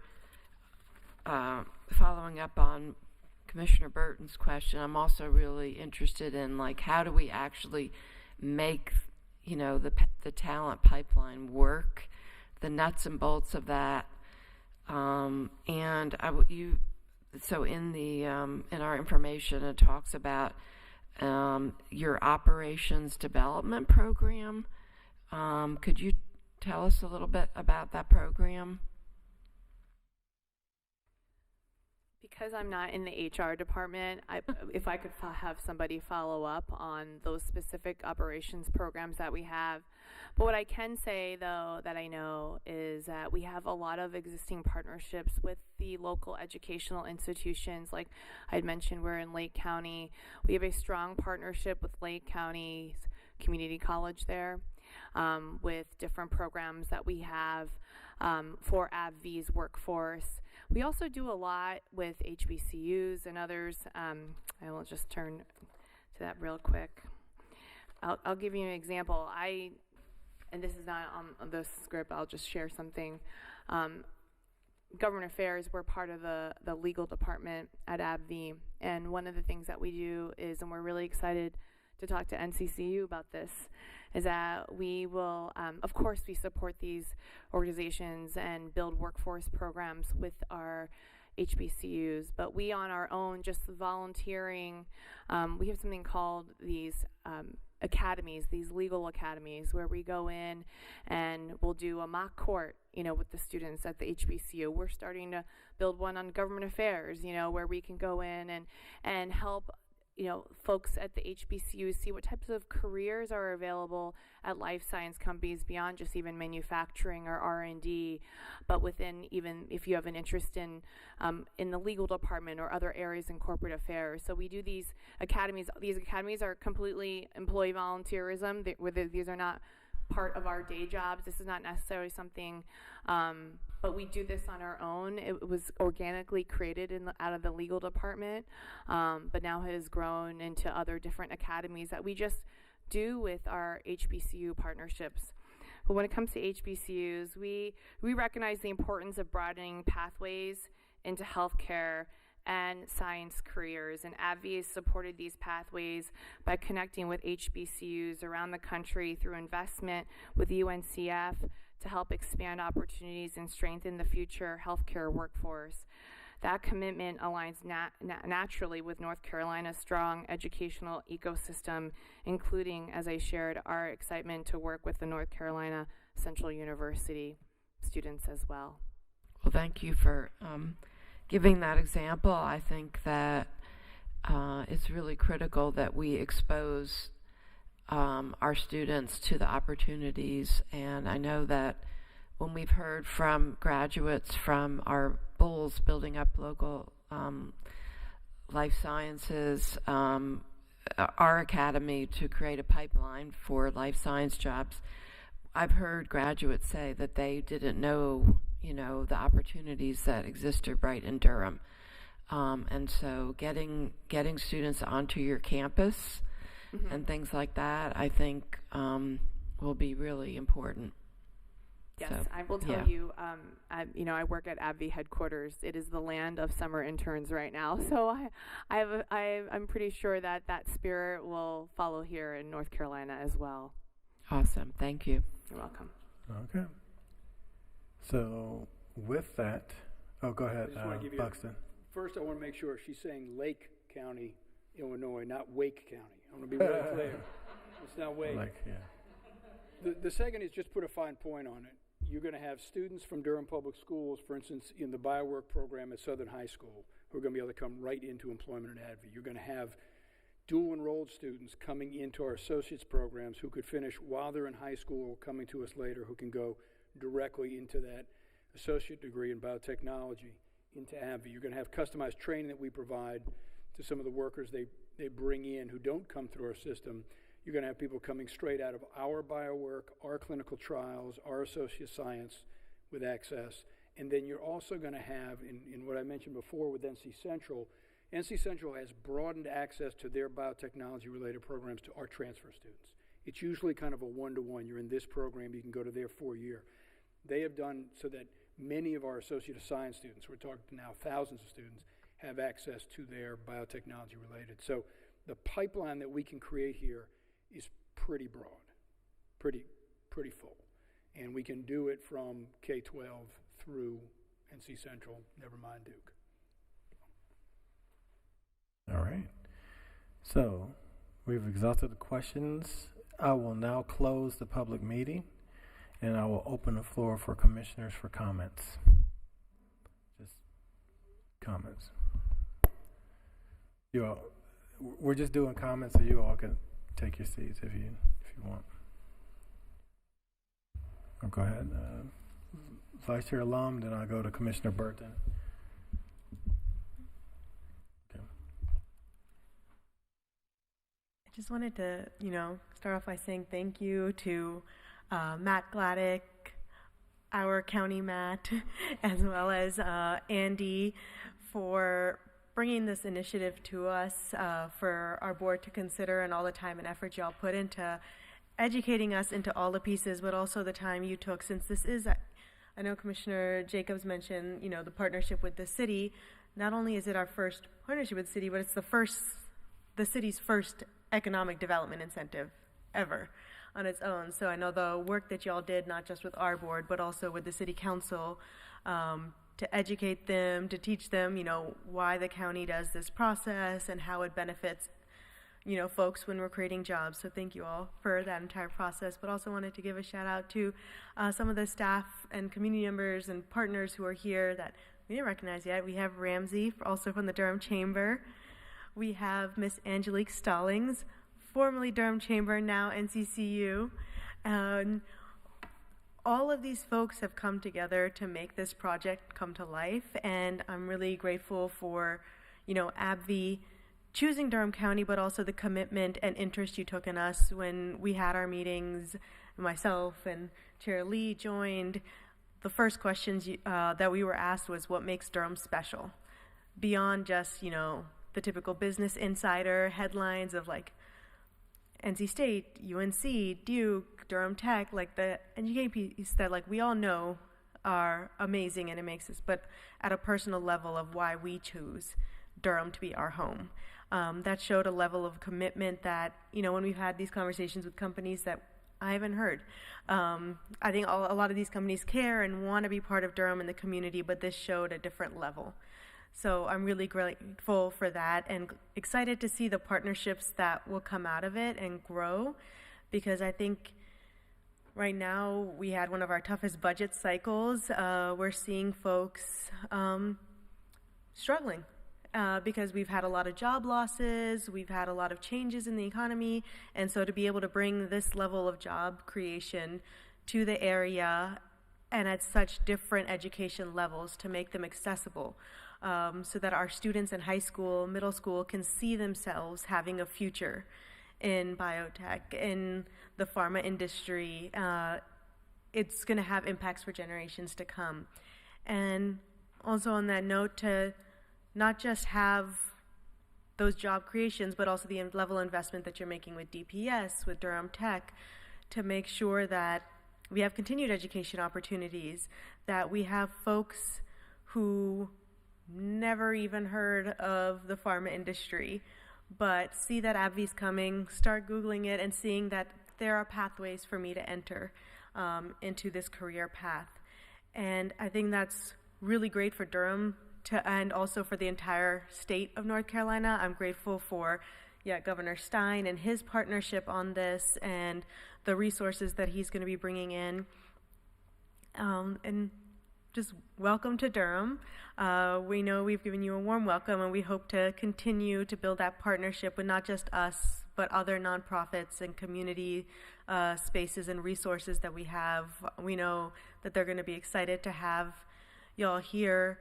following up on Commissioner Burton's question. I'm also really interested in, like, how do we actually make, you know, the talent pipeline work, the nuts and bolts of that, and so in the in our information it talks about your operations development program. Could you tell us a little bit about that program? Because I'm not in the HR department, if I could have somebody follow up on those specific operations programs that we have. But what I can say, though, that I know is that we have a lot of existing partnerships with the local educational institutions. Like I'd mentioned, we're in Lake County. We have a strong partnership with Lake County Community College there, with different programs that we have for AbbVie's workforce. We also do a lot with HBCUs and others. I will just turn to that real quick. I'll give you an example. And this is not on the script, I'll just share something. Government Affairs, we're part of the legal department at AbbVie, and one of the things that we do is, and we're really excited to talk to NCCU about this, is that we will, of course, we support these organizations and build workforce programs with our HBCUs, but we on our own, just volunteering, we have something called these academies, these legal academies, where we go in and we'll do a mock court, you know, with the students at the HBCU. We're starting to build one on government affairs, you know, where we can go in and help, you know, folks at the HBCU see what types of careers are available at life science companies beyond just even manufacturing or R&D, but within, even if you have an interest in the legal department or other areas in corporate affairs. So we do these academies. These academies are completely employee volunteerism. These are not part of our day jobs. This is not necessarily something, but we do this on our own. It was organically created out of the legal department, but now has grown into other different academies that we just do with our HBCU partnerships. But when it comes to HBCUs, we recognize the importance of broadening pathways into healthcare and science careers, and AbbVie has supported these pathways by connecting with HBCUs around the country through investment with UNCF to help expand opportunities and strengthen the future healthcare workforce. That commitment aligns naturally with North Carolina's strong educational ecosystem, including, as I shared, our excitement to work with the North Carolina Central University students as well. Well, thank you for giving that example. I think that it's really critical that we expose our students to the opportunities, and I know that when we've heard from graduates from our Bulls building up local life sciences, our academy to create a pipeline for life science jobs, I've heard graduates say that they didn't know, you know, the opportunities that existed right in Durham. And so getting students onto your campus and things like that, I think will be really important. Yes, So, I will tell yeah. you, I work at AbbVie headquarters. It is the land of summer interns right now. So I'm pretty sure that spirit will follow here in North Carolina as well. Awesome. Thank you. You're welcome. Okay. So with that, oh, go ahead, I just want to give you Buxton. First, I want to make sure she's saying Lake County, Illinois, not Wake County. I want to be really clear. It's not Wake. Like, yeah. The second is just put a fine point on it. You're going to have students from Durham Public Schools, for instance, in the biowork program at Southern High School, who are going to be able to come right into employment at AbbVie. You're going to have dual enrolled students coming into our associates programs who could finish while they're in high school or coming to us later, who can go directly into that associate degree in biotechnology into AbbVie. You're going to have customized training that we provide to some of the workers they bring in who don't come through our system. You're going to have people coming straight out of our biowork, our clinical trials, our associate science with access. And then you're also going to have, in what I mentioned before with NC Central has broadened access to their biotechnology-related programs to our transfer students. it's usually kind of a one-to-one. You're in this program, you can go to their 4-year. They have done so that many of our Associate of Science students, we're talking now thousands of students, have access to their biotechnology related. So the pipeline that we can create here is pretty broad, pretty full. And we can do it from K-12 through NC Central, never mind Duke. All right. So we've exhausted the questions. I will now close the public meeting, and I will open the floor for commissioners for comments. Just comments. You all, we're just doing comments, so you all can take your seats if you want. Or go ahead. Vice Chair Lum, then I'll go to Commissioner Burton. Okay. I just wanted to, start off by saying thank you to Matt Gladdick, our county Matt, as well as Andy for bringing this initiative to us for our board to consider, and all the time and effort y'all put into educating us into all the pieces, but also the time you took, since this is, I know Commissioner Jacobs mentioned, the partnership with the city. Not only is it our first partnership with the city, but it's the city's first economic development incentive ever on its own. So I know the work that y'all did, not just with our board, but also with the city council, to educate them, to teach them, why the county does this process and how it benefits folks when we're creating jobs. So thank you all for that entire process, but also wanted to give a shout out to some of the staff and community members and partners who are here that we didn't recognize yet. We have Ramsey, also from the Durham Chamber. We have Miss Angelique Stallings, formerly Durham Chamber, now NCCU. All of these folks have come together to make this project come to life, and I'm really grateful for, AbbVie choosing Durham County, but also the commitment and interest you took in us when we had our meetings. Myself and Chair Lee joined. The first questions that we were asked was, what makes Durham special? Beyond just, the typical Business Insider headlines of like NC State, UNC, Duke, Durham Tech, like the education piece that like we all know are amazing, and it makes us, but at a personal level of why we choose Durham to be our home. That showed a level of commitment that, when we've had these conversations with companies that I haven't heard. I think a lot of these companies care and want to be part of Durham and the community, but this showed a different level. So I'm really grateful for that and excited to see the partnerships that will come out of it and grow, because I think right now we had one of our toughest budget cycles. We're seeing folks struggling. Because we've had a lot of job losses, we've had a lot of changes in the economy, and so to be able to bring this level of job creation to the area and at such different education levels to make them accessible, so that our students in high school, middle school can see themselves having a future in biotech, in the pharma industry. It's going to have impacts for generations to come. And also on that note, to not just have those job creations, but also the level of investment that you're making with DPS, with Durham Tech, to make sure that we have continued education opportunities, that we have folks who never even heard of the pharma industry, but see that AbbVie's coming, start Googling it, and seeing that there are pathways for me to enter into this career path. And I think that's really great for Durham, and also for the entire state of North Carolina. I'm grateful for Governor Stein and his partnership on this and the resources that he's going to be bringing in. And just welcome to Durham. We know we've given you a warm welcome, and we hope to continue to build that partnership with not just us, but other nonprofits and community spaces and resources that we have. We know that they're going to be excited to have y'all here,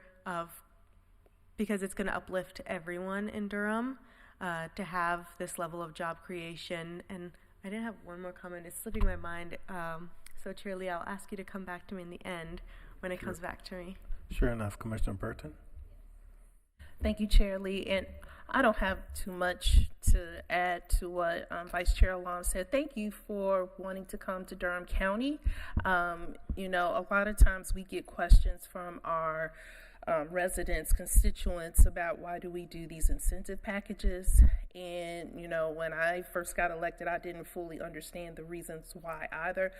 because it's going to uplift everyone in Durham to have this level of job creation. And I didn't have one more comment. It's slipping my mind. So Chair Lee, I'll ask you to come back to me in the end when it comes back to me. Sure enough. Commissioner Burton. Thank you, Chair Lee. And I don't have too much to add to what Vice Chair Alam said. Thank you for wanting to come to Durham County. You know, a lot of times we get questions from our residents, constituents about why do we do these incentive packages. And, you know, when I first got elected, I didn't fully understand the reasons why either.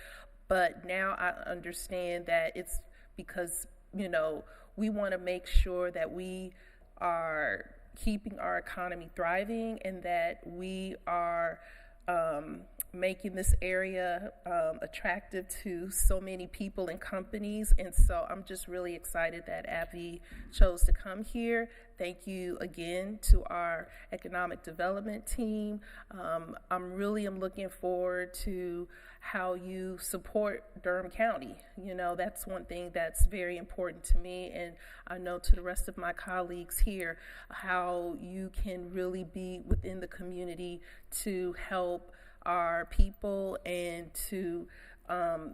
But now I understand that it's because, you know, we want to make sure that we are keeping our economy thriving and that we are making this area attractive to so many people and companies. And so I'm just really excited that AbbVie chose to come here. Thank you again to our economic development team. I'm looking forward to how you support Durham County. You know, that's one thing that's very important to me, and I know to the rest of my colleagues here, how you can really be within the community to help our people and to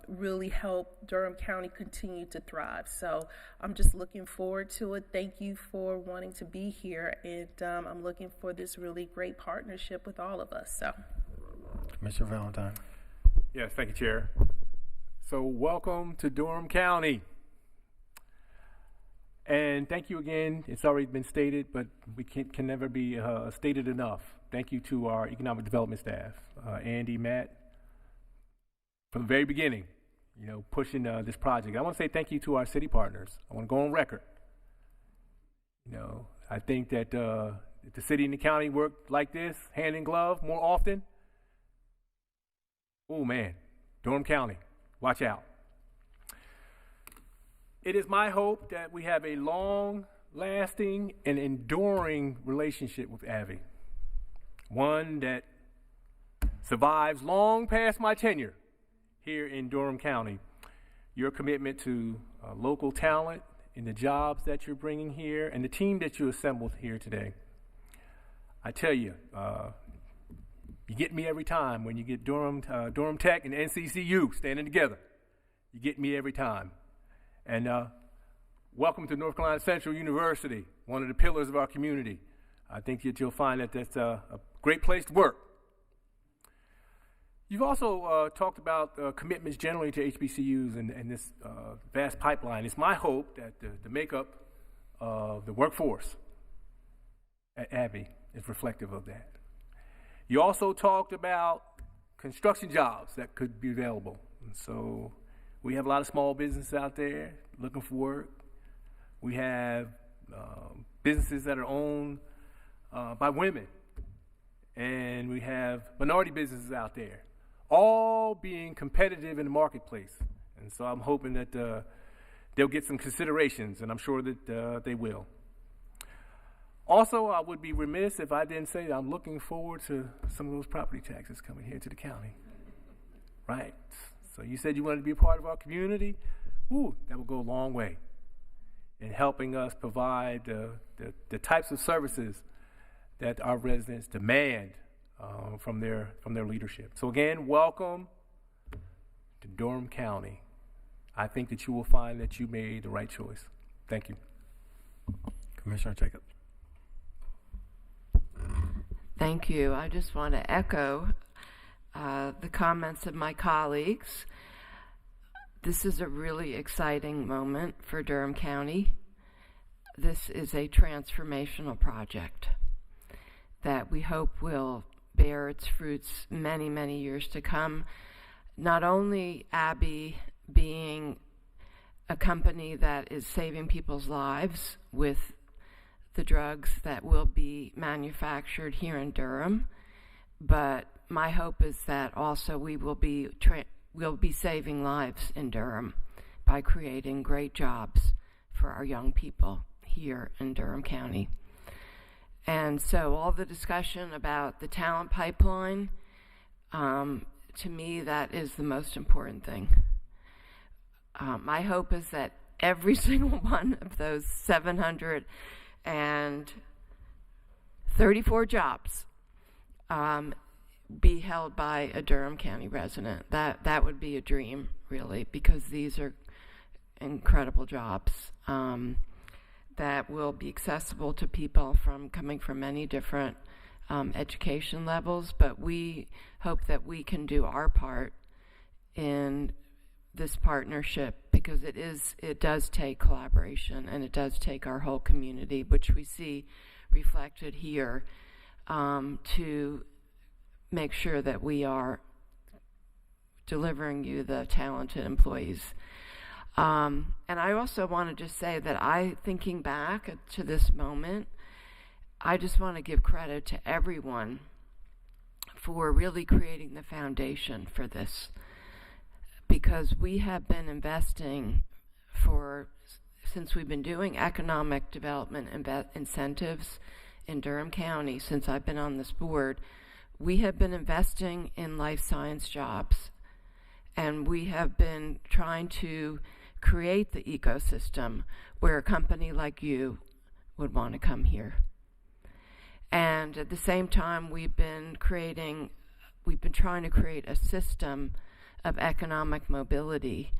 really help Durham County continue to thrive. So I'm just looking forward to it. Thank you for wanting to be here, and I'm looking for this really great partnership with all of us. So, Commissioner Valentine. Yes, thank you, Chair. So welcome to Durham County. And thank you again. It's already been stated, but we can never be stated enough. Thank you to our economic development staff, Andy, Matt, from the very beginning, you know, pushing this project. I want to say thank you to our city partners. I want to go on record. You know, I think that if the city and the county work like this, hand in glove, more often, oh man, Durham County, watch out. It is my hope that we have a long-lasting and enduring relationship with AbbVie, one that survives long past my tenure here in Durham County. Your commitment to local talent and the jobs that you're bringing here and the team that you assembled here today. I tell you, you get me every time when you get Durham Tech and NCCU standing together. You get me every time. And welcome to North Carolina Central University, one of the pillars of our community. I think that you'll find that that's a great place to work. You've also talked about commitments generally to HBCUs and this vast pipeline. It's my hope that the makeup of the workforce at AbbVie is reflective of that. You also talked about construction jobs that could be available. And so we have a lot of small businesses out there looking for work. We have businesses that are owned by women. And we have minority businesses out there, all being competitive in the marketplace. And so I'm hoping that they'll get some considerations, and I'm sure that they will. Also, I would be remiss if I didn't say that I'm looking forward to some of those property taxes coming here to the county. Right? So you said you wanted to be a part of our community. Ooh, that will go a long way in helping us provide the types of services that our residents demand from their leadership. So again, welcome to Durham County. I think that you will find that you made the right choice. Thank you. Commissioner Jacobs. Thank you. I just want to echo the comments of my colleagues. This is a really exciting moment for Durham County. This is a transformational project that we hope will bear its fruits many, many years to come. Not only AbbVie being a company that is saving people's lives with the drugs that will be manufactured here in Durham, but my hope is that also we will be saving lives in Durham by creating great jobs for our young people here in Durham County. And so all the discussion about the talent pipeline, to me, that is the most important thing. My hope is that every single one of those 734 jobs be held by a Durham County resident. That would be a dream, really, because these are incredible jobs. that will be accessible to people coming from many different education levels, but we hope that we can do our part in this partnership, because it does take collaboration, and it does take our whole community, which we see reflected here, to make sure that we are delivering you the talented employees. And I also want to just say that thinking back to this moment, I just want to give credit to everyone for really creating the foundation for this, because we have been investing since we've been doing economic development incentives in Durham County, since I've been on this board. We have been investing in life science jobs, and we have been trying to create the ecosystem where a company like you would want to come here. And at the same time, we've been trying to create a system of economic mobility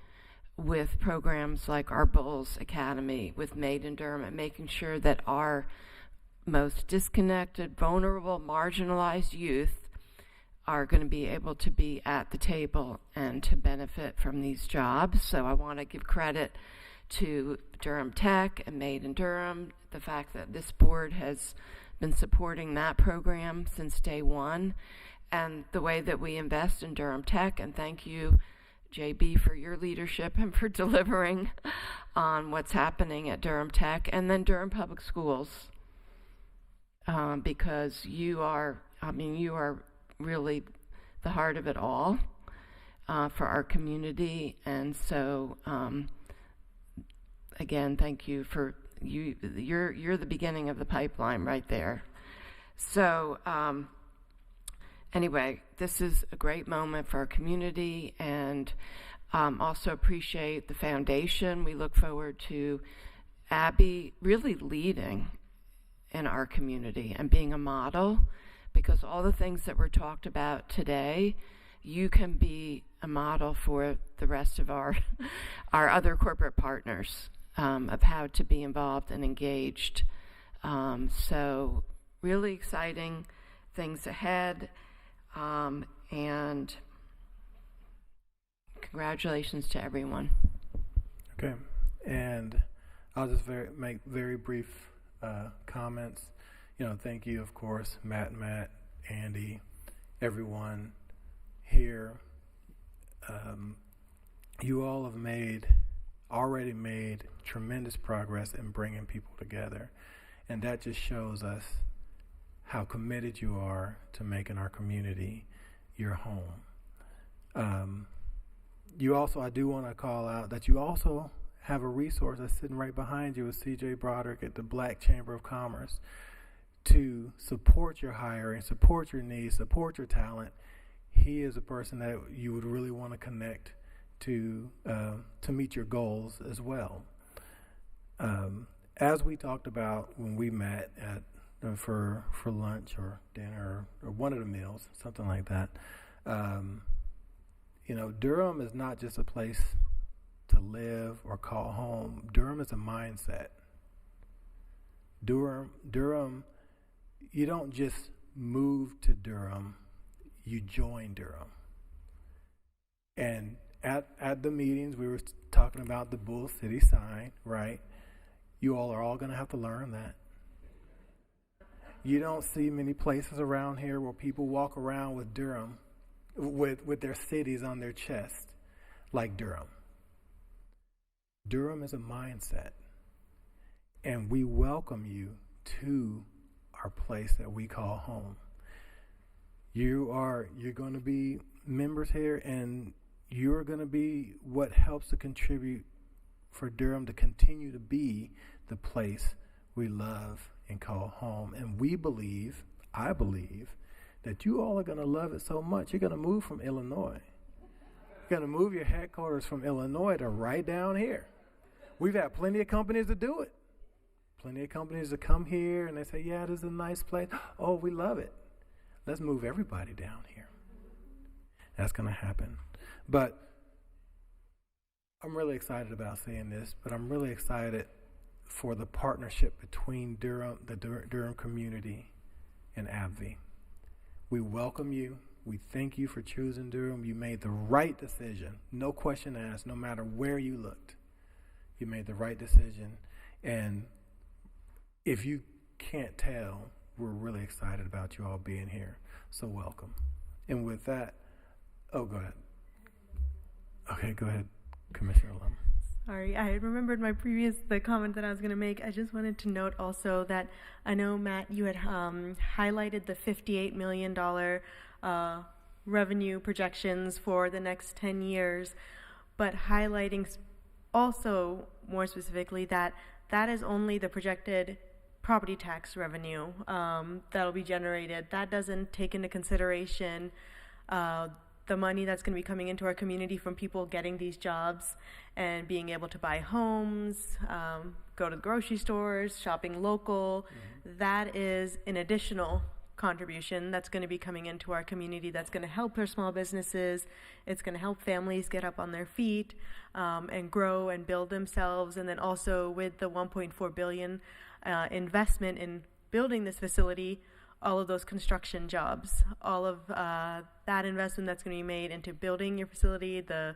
with programs like our Bulls Academy, with Made in Durham, and making sure that our most disconnected, vulnerable, marginalized youth are going to be able to be at the table and to benefit from these jobs. So I want to give credit to Durham Tech and Made in Durham, the fact that this board has been supporting that program since day one, and the way that we invest in Durham Tech. And thank you, JB, for your leadership and for delivering on what's happening at Durham Tech, and then Durham Public Schools, because you are really the heart of it all for our community. And so, again, thank you for you're the beginning of the pipeline right there. So anyway, this is a great moment for our community, and also appreciate the foundation. We look forward to Abby really leading in our community and being a model, because all the things that were talked about today, you can be a model for the rest of our other corporate partners, of how to be involved and engaged. So really exciting things ahead, and congratulations to everyone. Okay, and I'll just make very brief comments. Thank you, of course, Matt, Andy, everyone here. You all have already made tremendous progress in bringing people together, and that just shows us how committed you are to making our community your home. I do want to call out that you also have a resource that's sitting right behind you with CJ Broderick at the Black Chamber of Commerce to support your hiring, support your needs, support your talent. He is a person that you would really want to connect to meet your goals as well. As we talked about when we met for lunch or dinner or one of the meals, something like that, Durham is not just a place to live or call home. Durham is a mindset. Durham, you don't just move to Durham, you join Durham. And at the meetings, we were talking about the Bull City sign, right? You all are all going to have to learn that. You don't see many places around here where people walk around with Durham, with their cities on their chest, like Durham. Durham is a mindset, and we welcome you to our place that we call home. You're going to be members here, and you're going to be what helps to contribute for Durham to continue to be the place we love and call home. And I believe, that you all are going to love it so much, you're going to move from Illinois. You're going to move your headquarters from Illinois to right down here. We've had plenty of companies that do it. Plenty of companies that come here and they say, yeah, this is a nice place. Oh, we love it. Let's move everybody down here. That's going to happen. But I'm really excited about seeing this, but I'm really excited for the partnership between the Durham community and AbbVie. We welcome you. We thank you for choosing Durham. You made the right decision. No question asked, no matter where you looked. You made the right decision. And if you can't tell, we're really excited about you all being here. So welcome. And with that, go ahead. Okay, go ahead, Commissioner Lum. Sorry, I had remembered the comment that I was going to make. I just wanted to note also that I know, Matt, you had highlighted the $58 million revenue projections for the next 10 years, but highlighting also more specifically that is only the projected property tax revenue that'll be generated. That doesn't take into consideration the money that's going to be coming into our community from people getting these jobs and being able to buy homes, go to the grocery stores, shopping local. Mm-hmm. That is an additional contribution that's going to be coming into our community that's going to help our small businesses. It's going to help families get up on their feet and grow and build themselves. And then also with the $1.4 billion investment in building this facility, all of those construction jobs, all of that investment that's going to be made into building your facility, the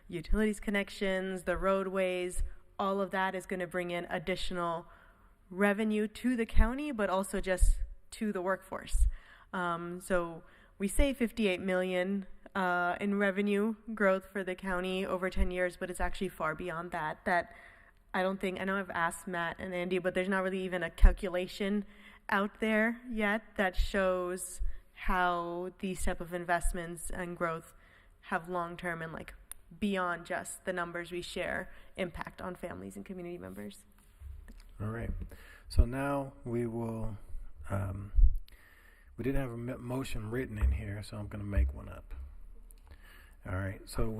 utilities connections, the roadways, all of that is going to bring in additional revenue to the county, but also just to the workforce. So we say $58 million in revenue growth for the county over 10 years, but it's actually far beyond that. I know I've asked Matt and Andy, but there's not really even a calculation out there yet that shows how these type of investments and growth have long-term and like beyond just the numbers we share impact on families and community members. All right. So now we will, we didn't have a motion written in here, so I'm going to make one up. All right. So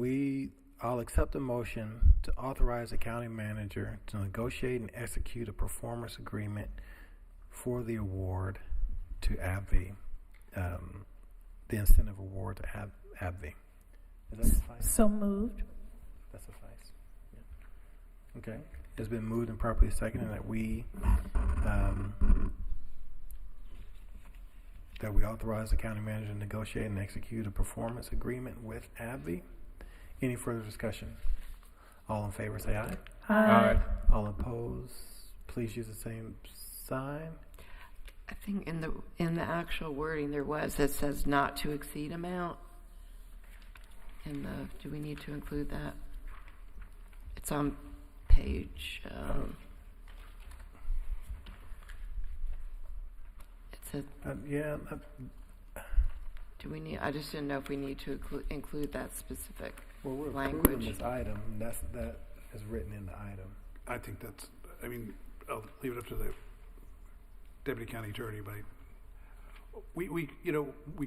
I'll accept a motion to authorize the county manager to negotiate and execute a performance agreement for the award to AbbVie, the incentive award to AbbVie. Does that suffice? So moved. That suffice. Yeah. Okay. It's been moved and properly seconded that we authorize the county manager to negotiate and execute a performance agreement with AbbVie. Any further discussion? All in favor say aye. Aye. All opposed, please use the same sign. I think in the actual wording it says not to exceed amount. Do we need to include that? It's on page. It says. Yeah. Do we need? I just didn't know if we need to include that specific we're language. Approving this item. That is written in the item. I think that's. I mean, I'll leave it up to the deputy county attorney, but we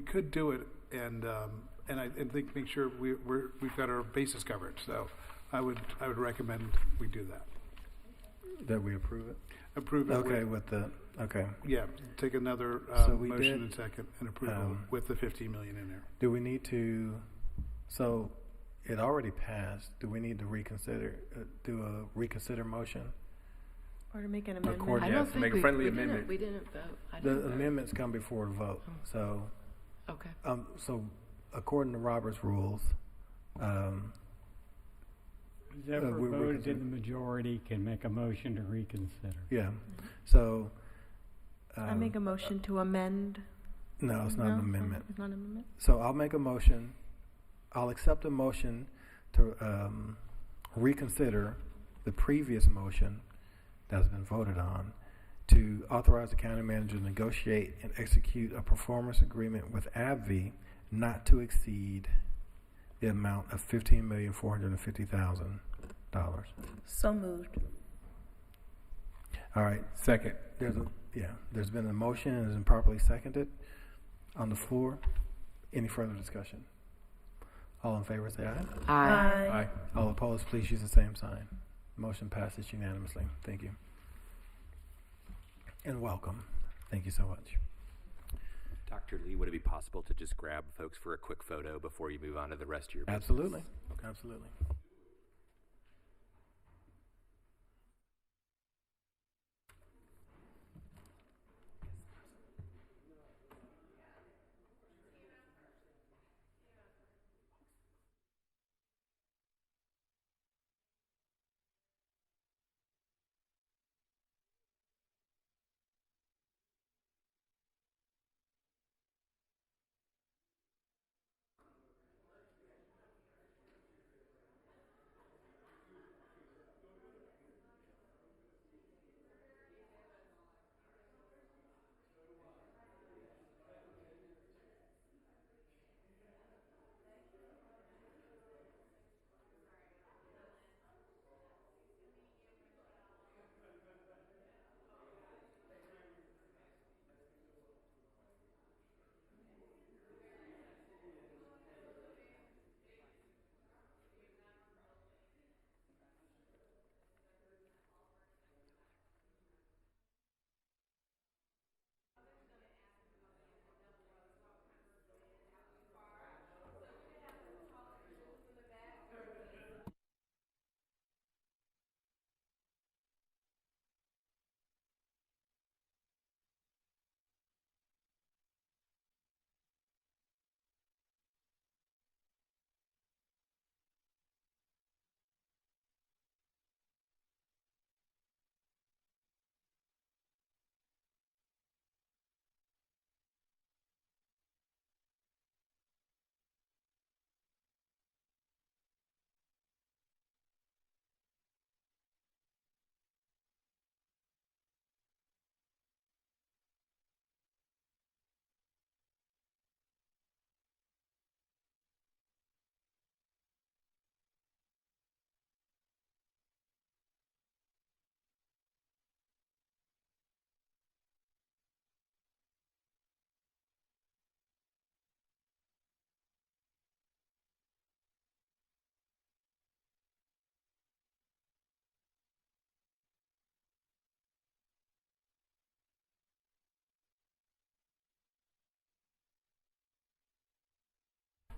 could do it, and I think make sure we've got our bases covered. So I would recommend we do that. That we approve it. Approve it. Okay, Yeah, take another motion and second and approval with the $15 million in there. Do we need to? So it already passed. Do we need to reconsider? Do a reconsider motion? Or to make an amendment? I don't think make a friendly amendment. We didn't vote. The amendments come before a vote. So. Okay. So according to Robert's rules. Whoever voted in the majority can make a motion to reconsider. Yeah. So. I make a motion to amend. No, it's not an amendment. It's not an amendment. So I'll make a motion. I'll accept a motion to reconsider the previous motion that's been voted on to authorize the county manager to negotiate and execute a performance agreement with AbbVie not to exceed the amount of $15,450,000. So moved. All right. Second. There's been a motion and it's been properly seconded on the floor. Any further discussion? All in favor say aye. Aye. Aye. All opposed, please use the same sign. Motion passes unanimously. Thank you. And welcome. Thank you so much. Dr. Lee, would it be possible to just grab folks for a quick photo before you move on to the rest of your business? Absolutely. Absolutely.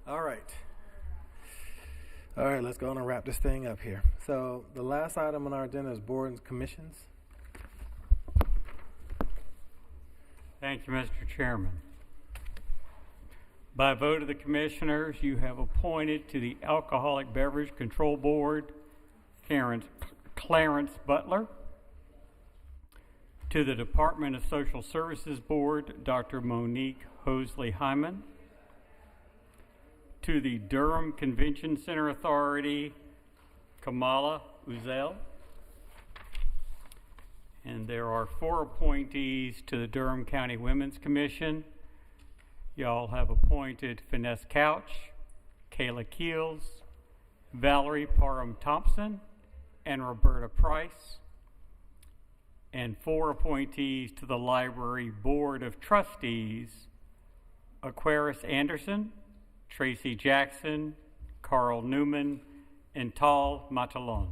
All right. All right, let's go on and wrap this thing up here. So the last item on our agenda is boards and commissions. Thank you, Mr. Chairman. By vote of the commissioners, you have appointed to the Alcoholic Beverage Control Board Clarence Butler, to the Department of Social Services Board, Dr. Monique Hosley-Hyman, to the Durham Convention Center Authority, Kamala Uzel, and there are 4 appointees to the Durham County Women's Commission. Y'all have appointed Finesse Couch, Kayla Keels, Valerie Parham Thompson, and Roberta Price, and 4 appointees to the Library Board of Trustees, Aquarius Anderson, Tracy Jackson, Carl Newman, and Tal Matalon.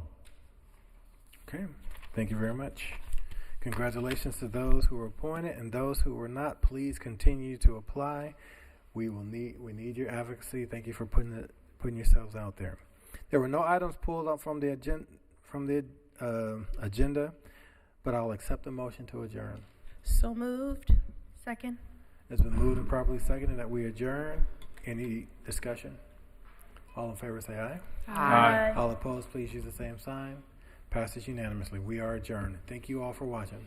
Okay, thank you very much. Congratulations to those who were appointed, and those who were not, please continue to apply. We need your advocacy. Thank you for putting yourselves out there. There were no items pulled up from the agenda, but I'll accept the motion to adjourn. So moved. Second. It's been moved and properly seconded that we adjourn. Any discussion? All in favor say aye. Aye. All opposed, please use the same sign. Passes unanimously. We are adjourned. Thank you all for watching.